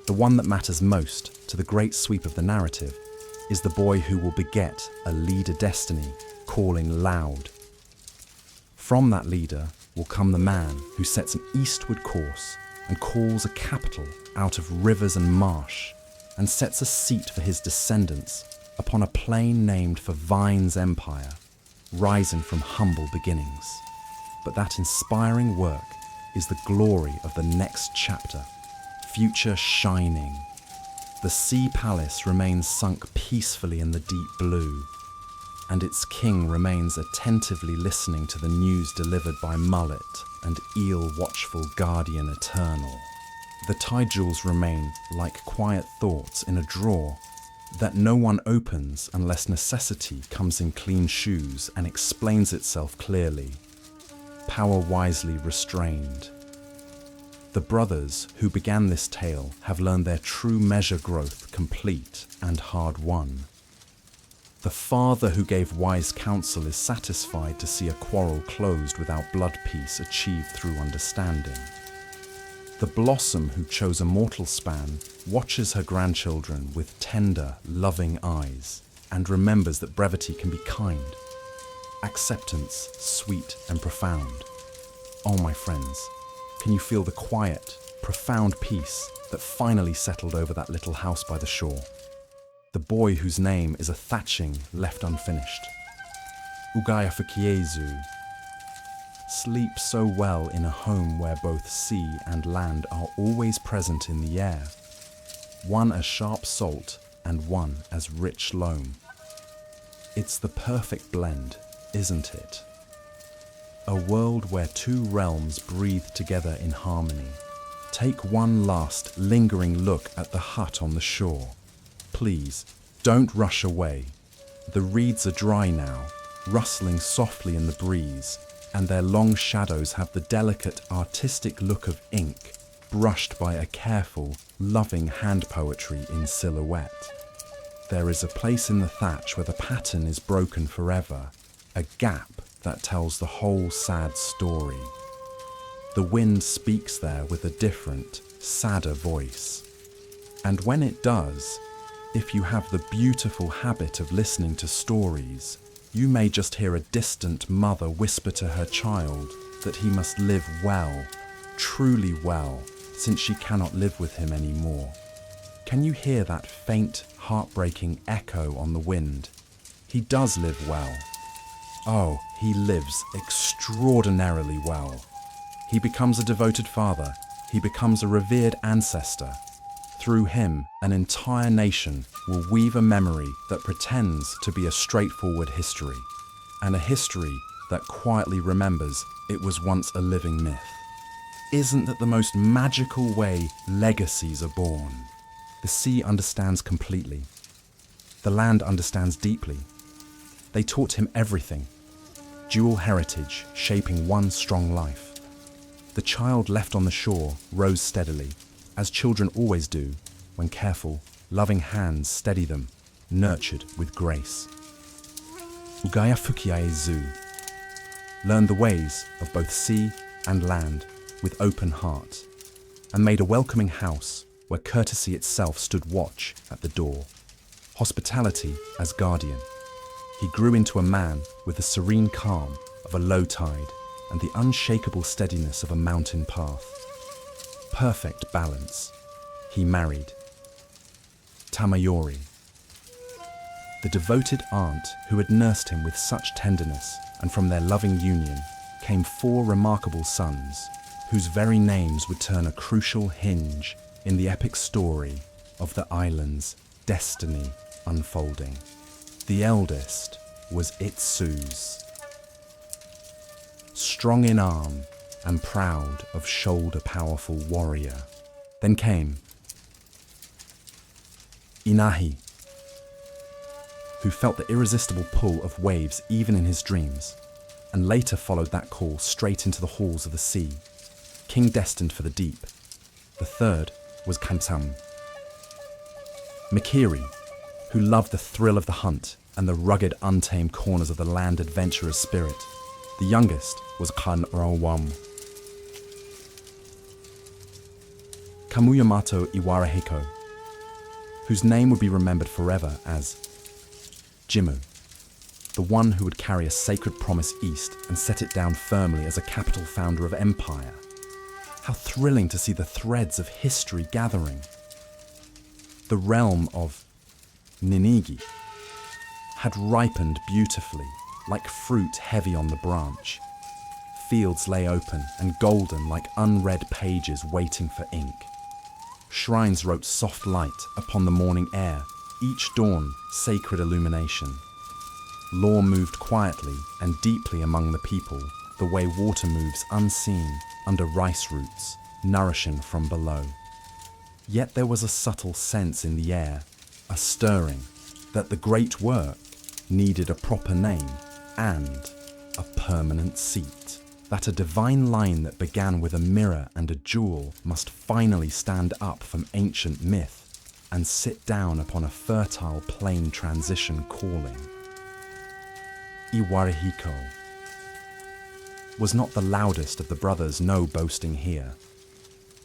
The one that matters most to the great sweep of the narrative is the boy who will beget a leader destiny calling loud. From that leader will come the man who sets an eastward course and calls a capital out of rivers and marsh and sets a seat for his descendants upon a plain named for Vine's empire, rising from humble beginnings. But that inspiring work is the glory of the next chapter, future shining. The sea palace remains sunk peacefully in the deep blue, and its king remains attentively listening to the news delivered by mullet and eel watchful guardian eternal. The tide jewels remain like quiet thoughts in a drawer that no one opens unless necessity comes in clean shoes and explains itself clearly. Power wisely restrained. The brothers who began this tale have learned their true measure growth complete and hard won. The father who gave wise counsel is satisfied to see a quarrel closed without blood peace achieved through understanding. The blossom who chose a mortal span watches her grandchildren with tender, loving eyes and remembers that brevity can be kind, acceptance sweet and profound. Oh, my friends, can you feel the quiet, profound peace that finally settled over that little house by the shore? The boy whose name is a thatching left unfinished. Ugaya Fukiezu. Sleep so well in a home where both sea and land are always present in the air, one as sharp salt and one as rich loam. It's the perfect blend, isn't it? A world where 2 realms breathe together in harmony. Take one last, lingering look at the hut on the shore. Please, don't rush away. The reeds are dry now, rustling softly in the breeze, and their long shadows have the delicate, artistic look of ink, brushed by a careful, loving hand poetry in silhouette. There is a place in the thatch where the pattern is broken forever, a gap that tells the whole sad story. The wind speaks there with a different, sadder voice. And when it does, if you have the beautiful habit of listening to stories, you may just hear a distant mother whisper to her child that he must live well, truly well, since she cannot live with him anymore. Can you hear that faint, heartbreaking echo on the wind? He does live well. Oh, he lives extraordinarily well. He becomes a devoted father. He becomes a revered ancestor. Through him, an entire nation will weave a memory that pretends to be a straightforward history, and a history that quietly remembers it was once a living myth. Isn't that the most magical way legacies are born? The sea understands completely. The land understands deeply. They taught him everything. Dual heritage shaping one strong life. The child left on the shore rose steadily, as children always do, when careful, loving hands steady them, nurtured with grace. Ugaya Fukiae Zu learned the ways of both sea and land with open heart, and made a welcoming house where courtesy itself stood watch at the door, hospitality as guardian. He grew into a man with the serene calm of a low tide and the unshakable steadiness of a mountain path. Perfect balance. He married Tamayori, the devoted aunt who had nursed him with such tenderness, and from their loving union came 4 remarkable sons, whose very names would turn a crucial hinge in the epic story of the island's destiny unfolding. The eldest was Itsu's, strong in arm and proud of shoulder-powerful warrior. Then came Inahi, who felt the irresistible pull of waves even in his dreams, and later followed that call straight into the halls of the sea, king destined for the deep. The third was Kansam, Mikiri, who loved the thrill of the hunt and the rugged, untamed corners of the land adventurer's spirit. The youngest was Kanrawam. Kamuyamato Iwarahiko, whose name would be remembered forever as Jimmu, the one who would carry a sacred promise east and set it down firmly as a capital founder of empire. How thrilling to see the threads of history gathering. The realm of Ninigi had ripened beautifully, like fruit heavy on the branch. Fields lay open and golden like unread pages waiting for ink. Shrines wrote soft light upon the morning air, each dawn sacred illumination. Law moved quietly and deeply among the people, the way water moves unseen under rice roots, nourishing from below. Yet there was a subtle sense in the air, a stirring, that the great work needed a proper name and a permanent seat. That a divine line that began with a mirror and a jewel must finally stand up from ancient myth and sit down upon a fertile plain transition calling. Iwarahiko was not the loudest of the brothers, no boasting here.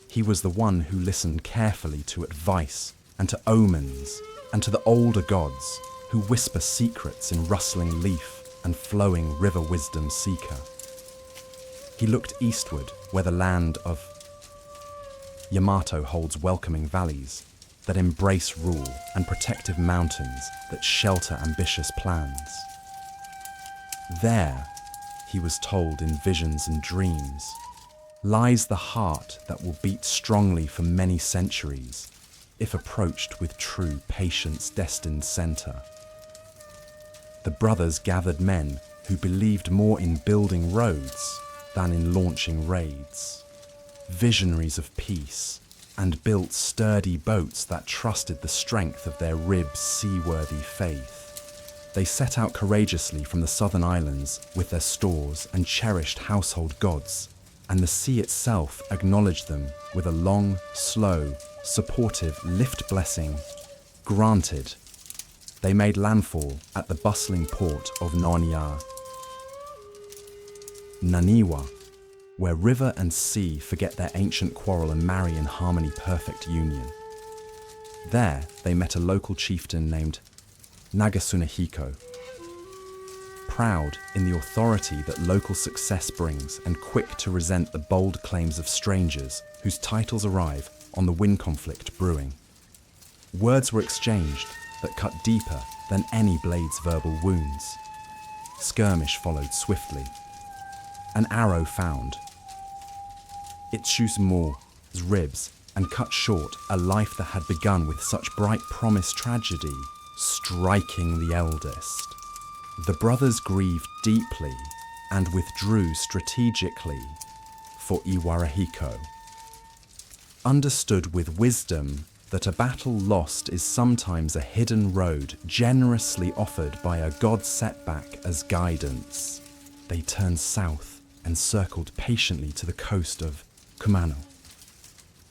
He was the one who listened carefully to advice and to omens and to the older gods who whisper secrets in rustling leaf and flowing river wisdom seeker. He looked eastward where the land of Yamato holds welcoming valleys that embrace rule and protective mountains that shelter ambitious plans. There, he was told in visions and dreams, lies the heart that will beat strongly for many centuries if approached with true patience destined center. The brothers gathered men who believed more in building roads than in launching raids, visionaries of peace, and built sturdy boats that trusted the strength of their ribs' seaworthy faith. They set out courageously from the southern islands with their stores and cherished household gods, and the sea itself acknowledged them with a long, slow, supportive lift blessing. Granted, they made landfall at the bustling port of Naniwa, where river and sea forget their ancient quarrel and marry in harmony, perfect union. There they met a local chieftain named Nagasunehiko, proud in the authority that local success brings and quick to resent the bold claims of strangers whose titles arrive on the wind conflict brewing. Words were exchanged that cut deeper than any blade's verbal wounds. Skirmish followed swiftly. An arrow found Itsu's ribs and cut short a life that had begun with such bright promise tragedy, striking the eldest. The brothers grieved deeply and withdrew strategically for Iwarahiko. Understood with wisdom that a battle lost is sometimes a hidden road generously offered by a god setback as guidance, they turned south and circled patiently to the coast of Kumano,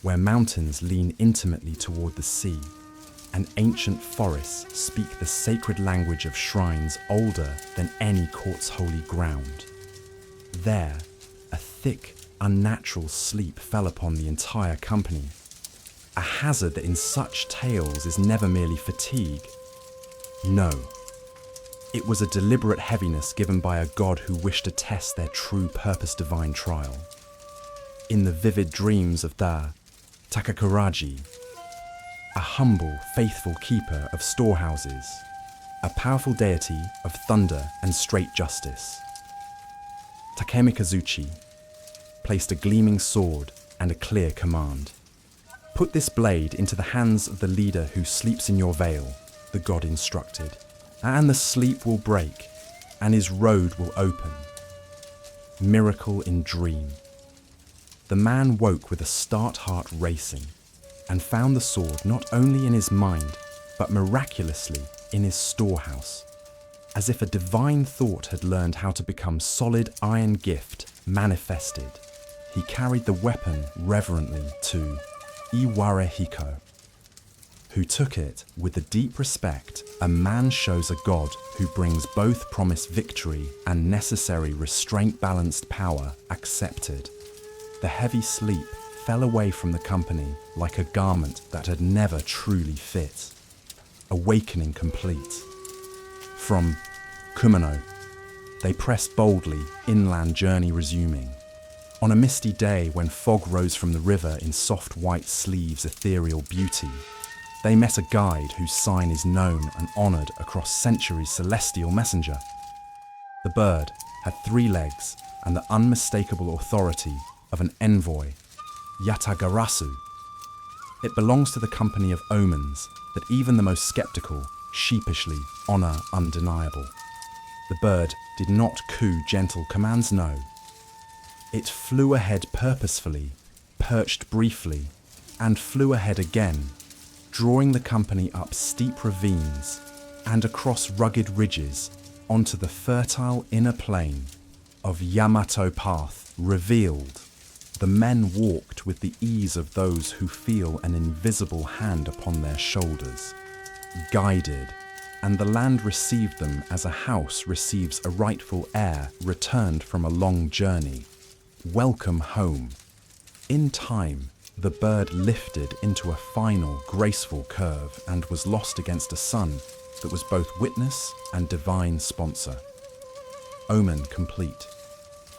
where mountains lean intimately toward the sea, and ancient forests speak the sacred language of shrines older than any court's holy ground. There, a thick, unnatural sleep fell upon the entire company. A hazard that in such tales is never merely fatigue. No, it was a deliberate heaviness given by a god who wished to test their true purpose divine trial. In the vivid dreams of the Takakuraji, a humble, faithful keeper of storehouses, a powerful deity of thunder and straight justice, Takemikazuchi placed a gleaming sword and a clear command. Put this blade into the hands of the leader who sleeps in your veil, the god instructed, and the sleep will break, and his road will open. Miracle in dream. The man woke with a start heart racing, and found the sword not only in his mind, but miraculously in his storehouse. As if a divine thought had learned how to become solid iron gift manifested, he carried the weapon reverently to Iwarehiko, who took it with the deep respect a man shows a god who brings both promised victory and necessary restraint-balanced power accepted. The heavy sleep fell away from the company like a garment that had never truly fit. Awakening complete. From Kumano, they pressed boldly, inland journey resuming. On a misty day when fog rose from the river in soft white sleeves ethereal beauty, they met a guide whose sign is known and honoured across centuries celestial messenger. The bird had 3 legs and the unmistakable authority of an envoy, Yatagarasu. It belongs to the company of omens that even the most sceptical sheepishly honour undeniable. The bird did not coo gentle commands, no. It flew ahead purposefully, perched briefly, and flew ahead again, drawing the company up steep ravines and across rugged ridges onto the fertile inner plain of Yamato Path. Revealed, the men walked with the ease of those who feel an invisible hand upon their shoulders. Guided, and the land received them as a house receives a rightful heir returned from a long journey. Welcome home. In time, the bird lifted into a final, graceful curve and was lost against a sun that was both witness and divine sponsor. Omen complete.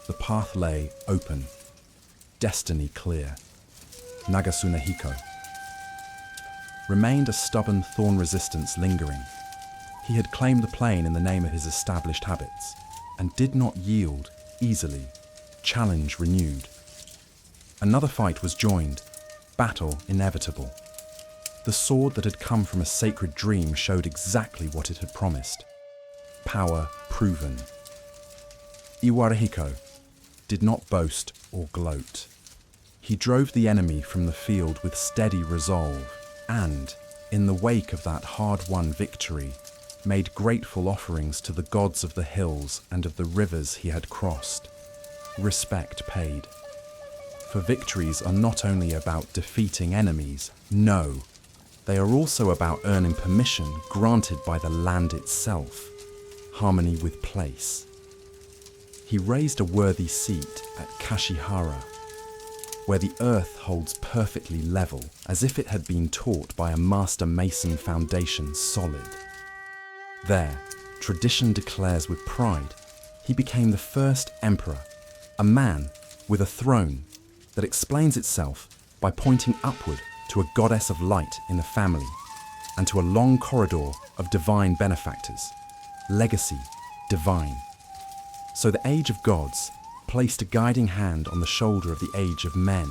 The path lay open. Destiny clear. Nagasunehiko. Remained a stubborn thorn resistance lingering. He had claimed the plain in the name of his established habits, and did not yield easily. Challenge renewed. Another fight was joined, battle inevitable. The sword that had come from a sacred dream showed exactly what it had promised. Power proven. Iwarehiko did not boast or gloat. He drove the enemy from the field with steady resolve, and, in the wake of that hard-won victory, made grateful offerings to the gods of the hills and of the rivers he had crossed. Respect paid. For victories are not only about defeating enemies, no, they are also about earning permission granted by the land itself, harmony with place. He raised a worthy seat at Kashihara, where the earth holds perfectly level, as if it had been taught by a master mason foundation solid. There, tradition declares with pride, he became the first emperor, a man with a throne that explains itself by pointing upward to a goddess of light in the family and to a long corridor of divine benefactors, legacy divine. So the age of gods placed a guiding hand on the shoulder of the age of men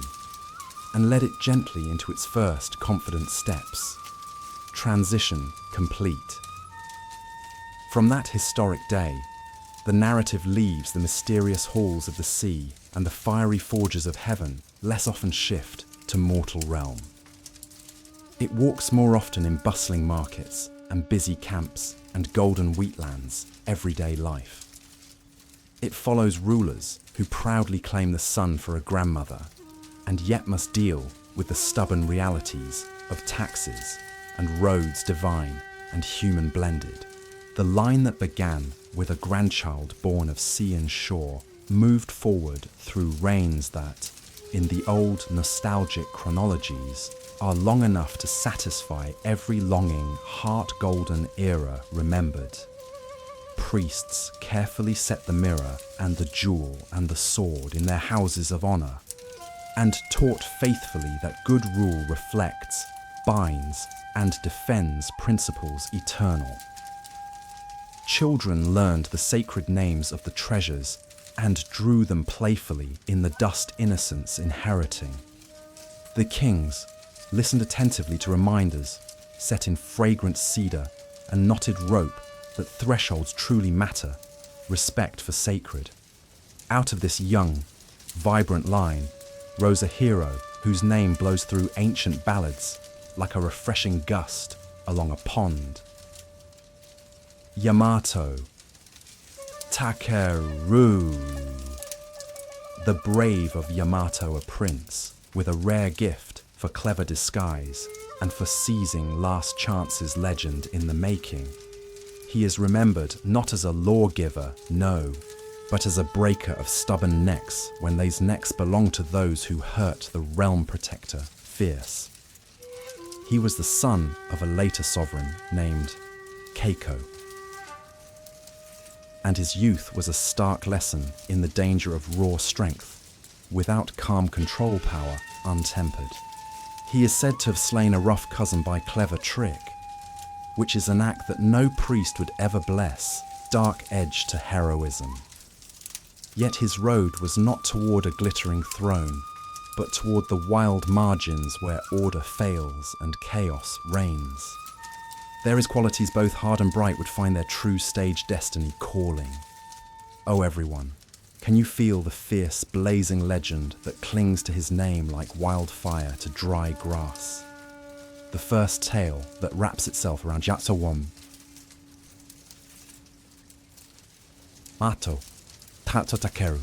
and led it gently into its first confident steps. Transition complete. From that historic day, the narrative leaves the mysterious halls of the sea and the fiery forges of heaven less often shift to mortal realm. It walks more often in bustling markets and busy camps and golden wheatlands, everyday life. It follows rulers who proudly claim the sun for a grandmother and yet must deal with the stubborn realities of taxes and roads divine and human blended. The line that began with a grandchild born of sea and shore moved forward through reigns that, in the old nostalgic chronologies, are long enough to satisfy every longing heart-golden era remembered. Priests carefully set the mirror and the jewel and the sword in their houses of honor, and taught faithfully that good rule reflects, binds, and defends principles eternal. Children learned the sacred names of the treasures and drew them playfully in the dust innocence inheriting. The kings listened attentively to reminders set in fragrant cedar and knotted rope that thresholds truly matter, respect for sacred. Out of this young, vibrant line rose a hero whose name blows through ancient ballads like a refreshing gust along a pond. Yamato Takeru. The brave of Yamato, a prince, with a rare gift for clever disguise and for seizing last chances legend in the making. He is remembered not as a lawgiver, no, but as a breaker of stubborn necks when these necks belong to those who hurt the realm protector, fierce. He was the son of a later sovereign named Keiko, and his youth was a stark lesson in the danger of raw strength, without calm control power untempered. He is said to have slain a rough cousin by clever trick, which is an act that no priest would ever bless, dark edge to heroism. Yet his road was not toward a glittering throne, but toward the wild margins where order fails and chaos reigns. There his qualities both hard and bright would find their true stage destiny calling. Oh everyone, can you feel the fierce blazing legend that clings to his name like wildfire to dry grass? The first tale that wraps itself around Yatsawom. Mato Tato Takeru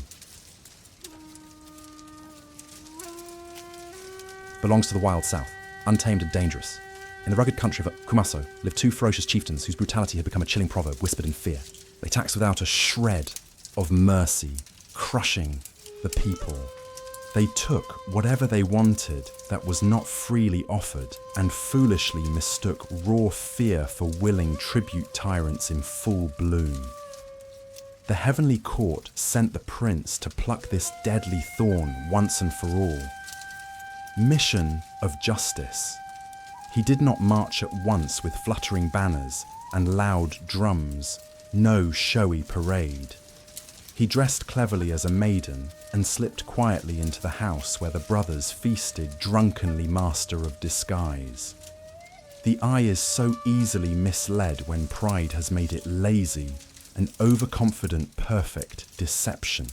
belongs to the wild south, untamed and dangerous. In the rugged country of Kumaso lived two ferocious chieftains whose brutality had become a chilling proverb whispered in fear. They taxed without a shred of mercy, crushing the people. They took whatever they wanted that was not freely offered and foolishly mistook raw fear for willing tribute tyrants in full bloom. The heavenly court sent the prince to pluck this deadly thorn once and for all. Mission of justice. He did not march at once with fluttering banners and loud drums, no showy parade. He dressed cleverly as a maiden and slipped quietly into the house where the brothers feasted, drunkenly master of disguise. The eye is so easily misled when pride has made it lazy, an overconfident, perfect deception.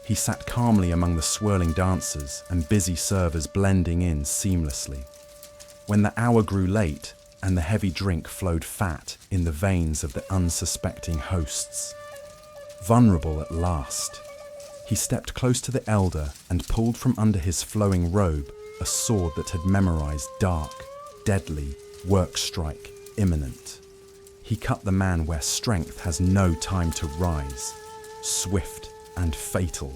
He sat calmly among the swirling dancers and busy servers blending in seamlessly. When the hour grew late and the heavy drink flowed fat in the veins of the unsuspecting hosts, vulnerable at last, he stepped close to the elder and pulled from under his flowing robe a sword that had memorized dark, deadly, work strike, imminent. He cut the man where strength has no time to rise, swift and fatal,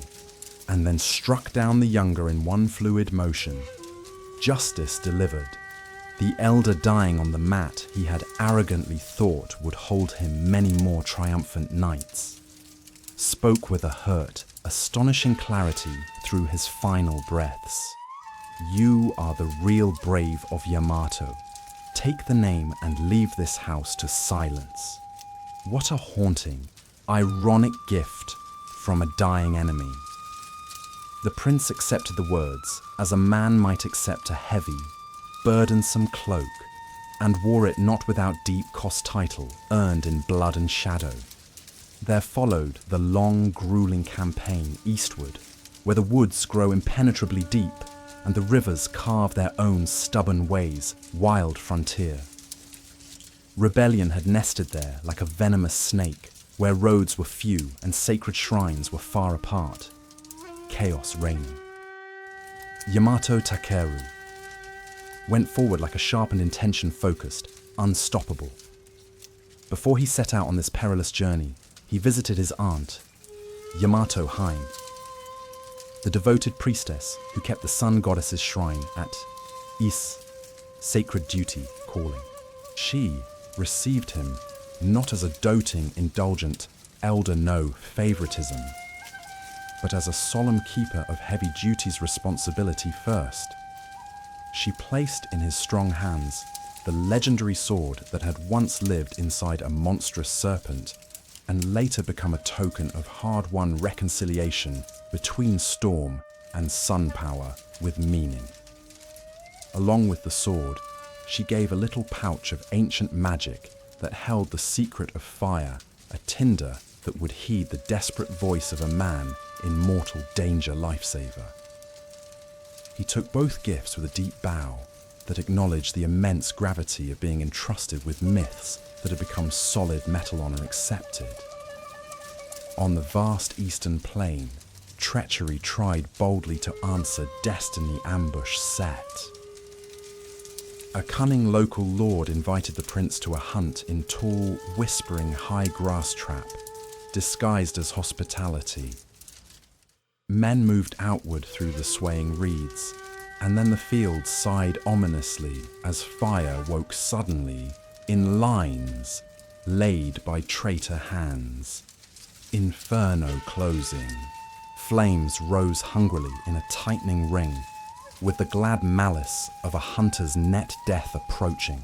and then struck down the younger in one fluid motion. Justice delivered. The elder dying on the mat he had arrogantly thought would hold him many more triumphant nights, spoke with a hurt, astonishing clarity through his final breaths. You are the real brave of Yamato. Take the name and leave this house to silence. What a haunting, ironic gift from a dying enemy. The prince accepted the words as a man might accept a heavy, burdensome cloak, and wore it not without deep cost title earned in blood and shadow. There followed the long, grueling campaign eastward, where the woods grow impenetrably deep and the rivers carve their own stubborn ways, wild frontier. Rebellion had nested there like a venomous snake, where roads were few and sacred shrines were far apart. Chaos reigning. Yamato Takeru went forward like a sharpened intention focused, unstoppable. Before he set out on this perilous journey, he visited his aunt, Yamato Haim, the devoted priestess who kept the sun goddess's shrine at Is, sacred duty calling. She received him not as a doting, indulgent elder no favoritism, but as a solemn keeper of heavy duty's responsibility first. She placed in his strong hands the legendary sword that had once lived inside a monstrous serpent and later become a token of hard-won reconciliation between storm and sun power with meaning. Along with the sword, she gave a little pouch of ancient magic that held the secret of fire, a tinder that would heed the desperate voice of a man in mortal danger lifesaver. He took both gifts with a deep bow that acknowledged the immense gravity of being entrusted with myths that had become solid metal honor accepted. On the vast eastern plain, treachery tried boldly to answer destiny ambush set. A cunning local lord invited the prince to a hunt in tall, whispering high grass trap, disguised as hospitality. Men moved outward through the swaying reeds, and then the field sighed ominously as fire woke suddenly in lines laid by traitor hands. Inferno closing. Flames rose hungrily in a tightening ring, with the glad malice of a hunter's net death approaching.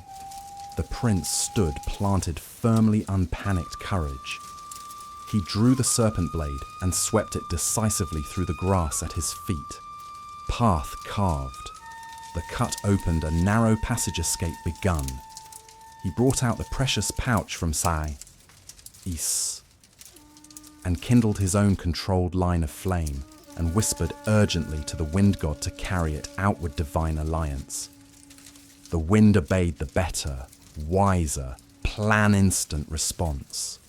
The prince stood planted firmly unpanicked courage. He drew the serpent blade and swept it decisively through the grass at his feet. Path carved. The cut opened, a narrow passage escape begun. He brought out the precious pouch from Sai, Is, and kindled his own controlled line of flame and whispered urgently to the wind god to carry it outward divine alliance. The wind obeyed the better, wiser, plan-instant response.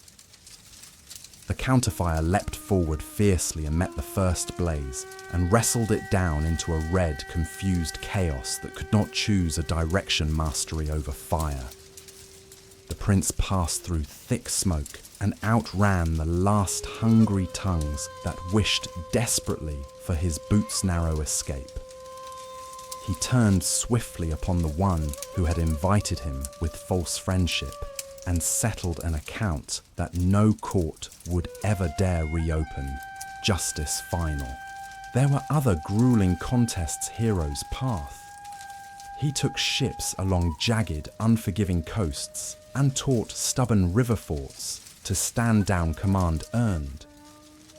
The counterfire leapt forward fiercely and met the first blaze and wrestled it down into a red, confused chaos that could not choose a direction mastery over fire. The prince passed through thick smoke and outran the last hungry tongues that wished desperately for his boots' narrow escape. He turned swiftly upon the one who had invited him with false friendship and settled an account that no court would ever dare reopen, justice final. There were other grueling contests' heroes' path. He took ships along jagged, unforgiving coasts and taught stubborn river forts to stand down command earned.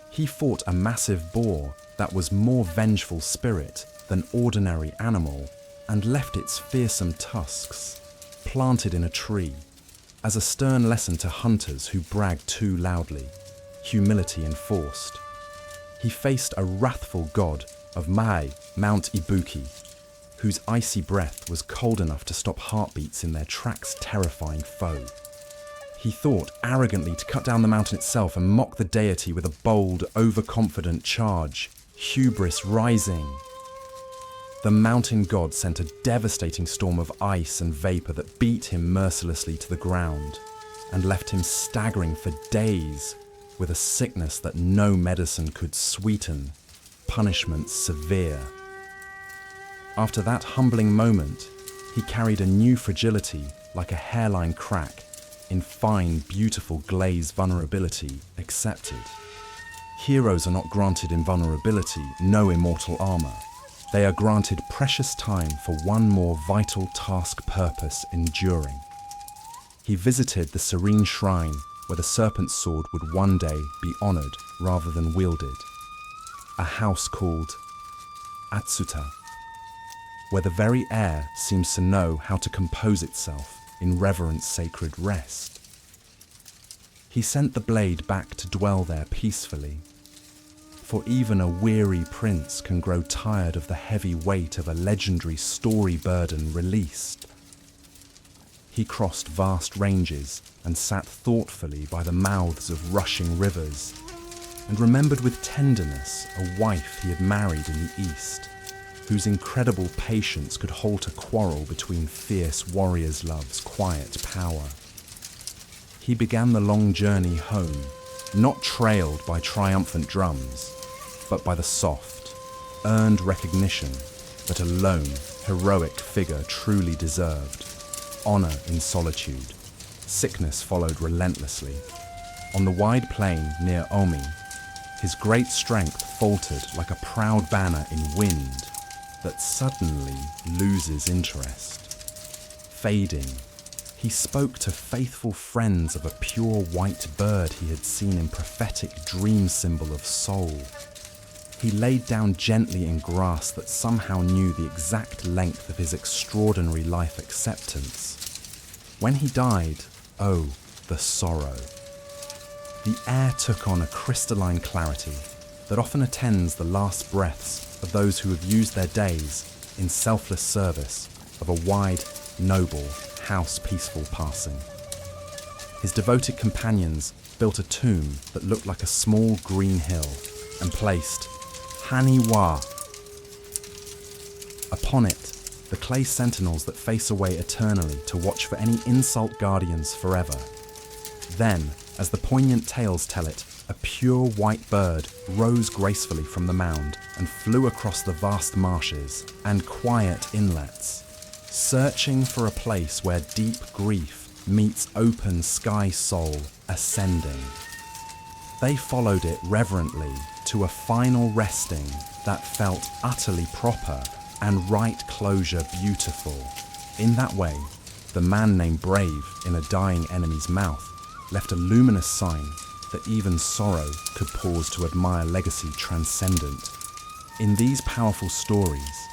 He fought a massive boar that was more vengeful spirit than ordinary animal and left its fearsome tusks planted in a tree as a stern lesson to hunters who brag too loudly, humility enforced. He faced a wrathful god of Mai, Mount Ibuki, whose icy breath was cold enough to stop heartbeats in their tracks' terrifying foe. He thought arrogantly to cut down the mountain itself and mock the deity with a bold, overconfident charge, hubris rising. The mountain god sent a devastating storm of ice and vapor that beat him mercilessly to the ground and left him staggering for days with a sickness that no medicine could sweeten, punishment severe. After that humbling moment, he carried a new fragility like a hairline crack in fine, beautiful glaze vulnerability accepted. Heroes are not granted invulnerability, no immortal armor. They are granted precious time for one more vital task purpose enduring. He visited the serene shrine where the serpent's sword would one day be honored rather than wielded. A house called Atsuta, where the very air seems to know how to compose itself in reverent sacred rest. He sent the blade back to dwell there peacefully, for even a weary prince can grow tired of the heavy weight of a legendary story burden released. He crossed vast ranges and sat thoughtfully by the mouths of rushing rivers, and remembered with tenderness a wife he had married in the east, whose incredible patience could halt a quarrel between fierce warriors' love's quiet power. He began the long journey home, not trailed by triumphant drums, but by the soft, earned recognition that a lone, heroic figure truly deserved. Honor in solitude. Sickness followed relentlessly. On the wide plain near Omi, his great strength faltered like a proud banner in wind that suddenly loses interest. Fading, he spoke to faithful friends of a pure white bird he had seen in prophetic dream symbol of soul. He laid down gently in grass that somehow knew the exact length of his extraordinary life acceptance. When he died, oh, the sorrow. The air took on a crystalline clarity that often attends the last breaths of those who have used their days in selfless service of a wide, noble, house peaceful passing. His devoted companions built a tomb that looked like a small green hill and placed Haniwa upon it, the clay sentinels that face away eternally to watch for any insult guardians forever. Then, as the poignant tales tell it, a pure white bird rose gracefully from the mound and flew across the vast marshes and quiet inlets, searching for a place where deep grief meets open sky soul ascending. They followed it reverently to a final resting that felt utterly proper and right closure beautiful. In that way, the man named Brave in a dying enemy's mouth left a luminous sign that even sorrow could pause to admire legacy transcendent. In these powerful stories,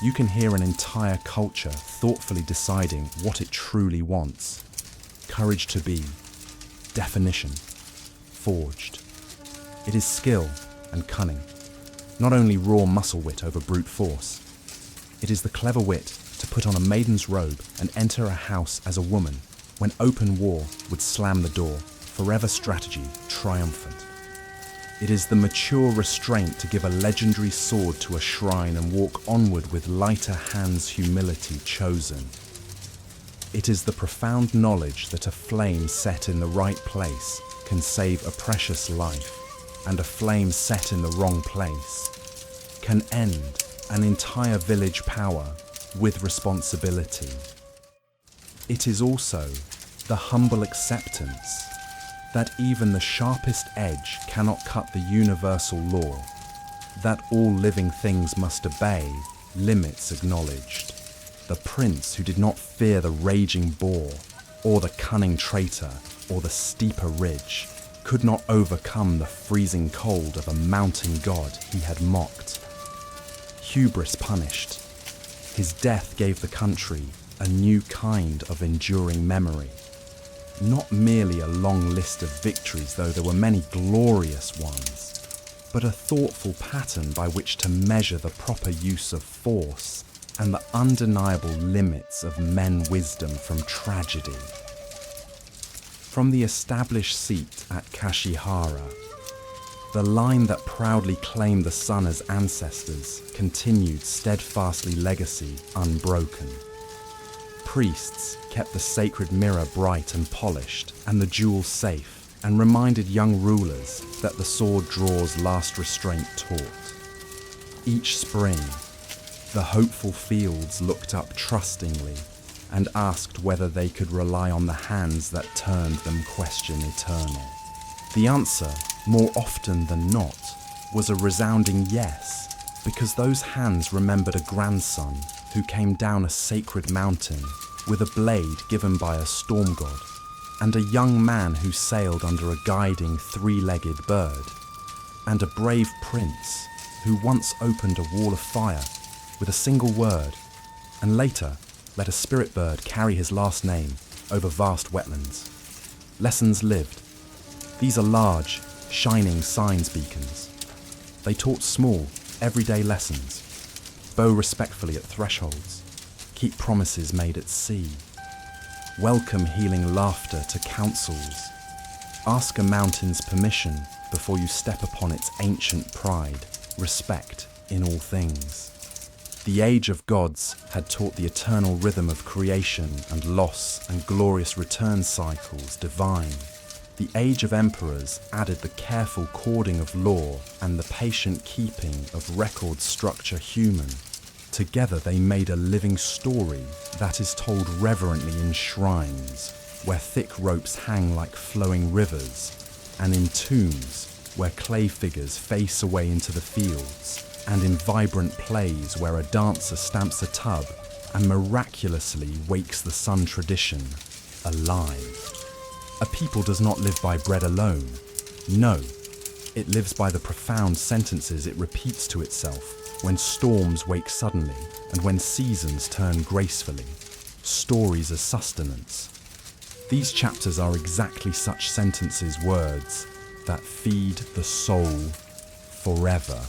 you can hear an entire culture thoughtfully deciding what it truly wants. Courage to be. Definition. Forged. It is skill and cunning, not only raw muscle wit over brute force. It is the clever wit to put on a maiden's robe and enter a house as a woman when open war would slam the door, forever strategy triumphant. It is the mature restraint to give a legendary sword to a shrine and walk onward with lighter hands humility chosen. It is the profound knowledge that a flame set in the right place can save a precious life, and a flame set in the wrong place can end an entire village power with responsibility. It is also the humble acceptance that even the sharpest edge cannot cut the universal law, that all living things must obey, limits acknowledged. The prince who did not fear the raging boar, or the cunning traitor, or the steeper ridge, could not overcome the freezing cold of a mountain god he had mocked. Hubris punished. His death gave the country a new kind of enduring memory. Not merely a long list of victories, though there were many glorious ones, but a thoughtful pattern by which to measure the proper use of force and the undeniable limits of men's wisdom from tragedy. From the established seat at Kashihara, the line that proudly claimed the sun as ancestors continued steadfastly legacy unbroken. Priests kept the sacred mirror bright and polished, and the jewel safe, and reminded young rulers that the sword draw's last restraint taught. Each spring, the hopeful fields looked up trustingly and asked whether they could rely on the hands that turned them question eternal. The answer, more often than not, was a resounding yes, because those hands remembered a grandson who came down a sacred mountain with a blade given by a storm god, and a young man who sailed under a guiding three-legged bird, and a brave prince who once opened a wall of fire with a single word, and later let a spirit bird carry his last name over vast wetlands. Lessons lived. These are large, shining signs beacons. They taught small, everyday lessons. Bow respectfully at thresholds. Keep promises made at sea. Welcome healing laughter to councils. Ask a mountain's permission before you step upon its ancient pride. Respect in all things. The age of gods had taught the eternal rhythm of creation and loss and glorious return cycles divine. The age of emperors added the careful cording of law and the patient keeping of record structure human. Together they made a living story that is told reverently in shrines, where thick ropes hang like flowing rivers, and in tombs, where clay figures face away into the fields, and in vibrant plays where a dancer stamps a tub and miraculously wakes the sun tradition alive. A people does not live by bread alone. No, it lives by the profound sentences it repeats to itself when storms wake suddenly and when seasons turn gracefully. Stories as sustenance. These chapters are exactly such sentences, words that feed the soul forever.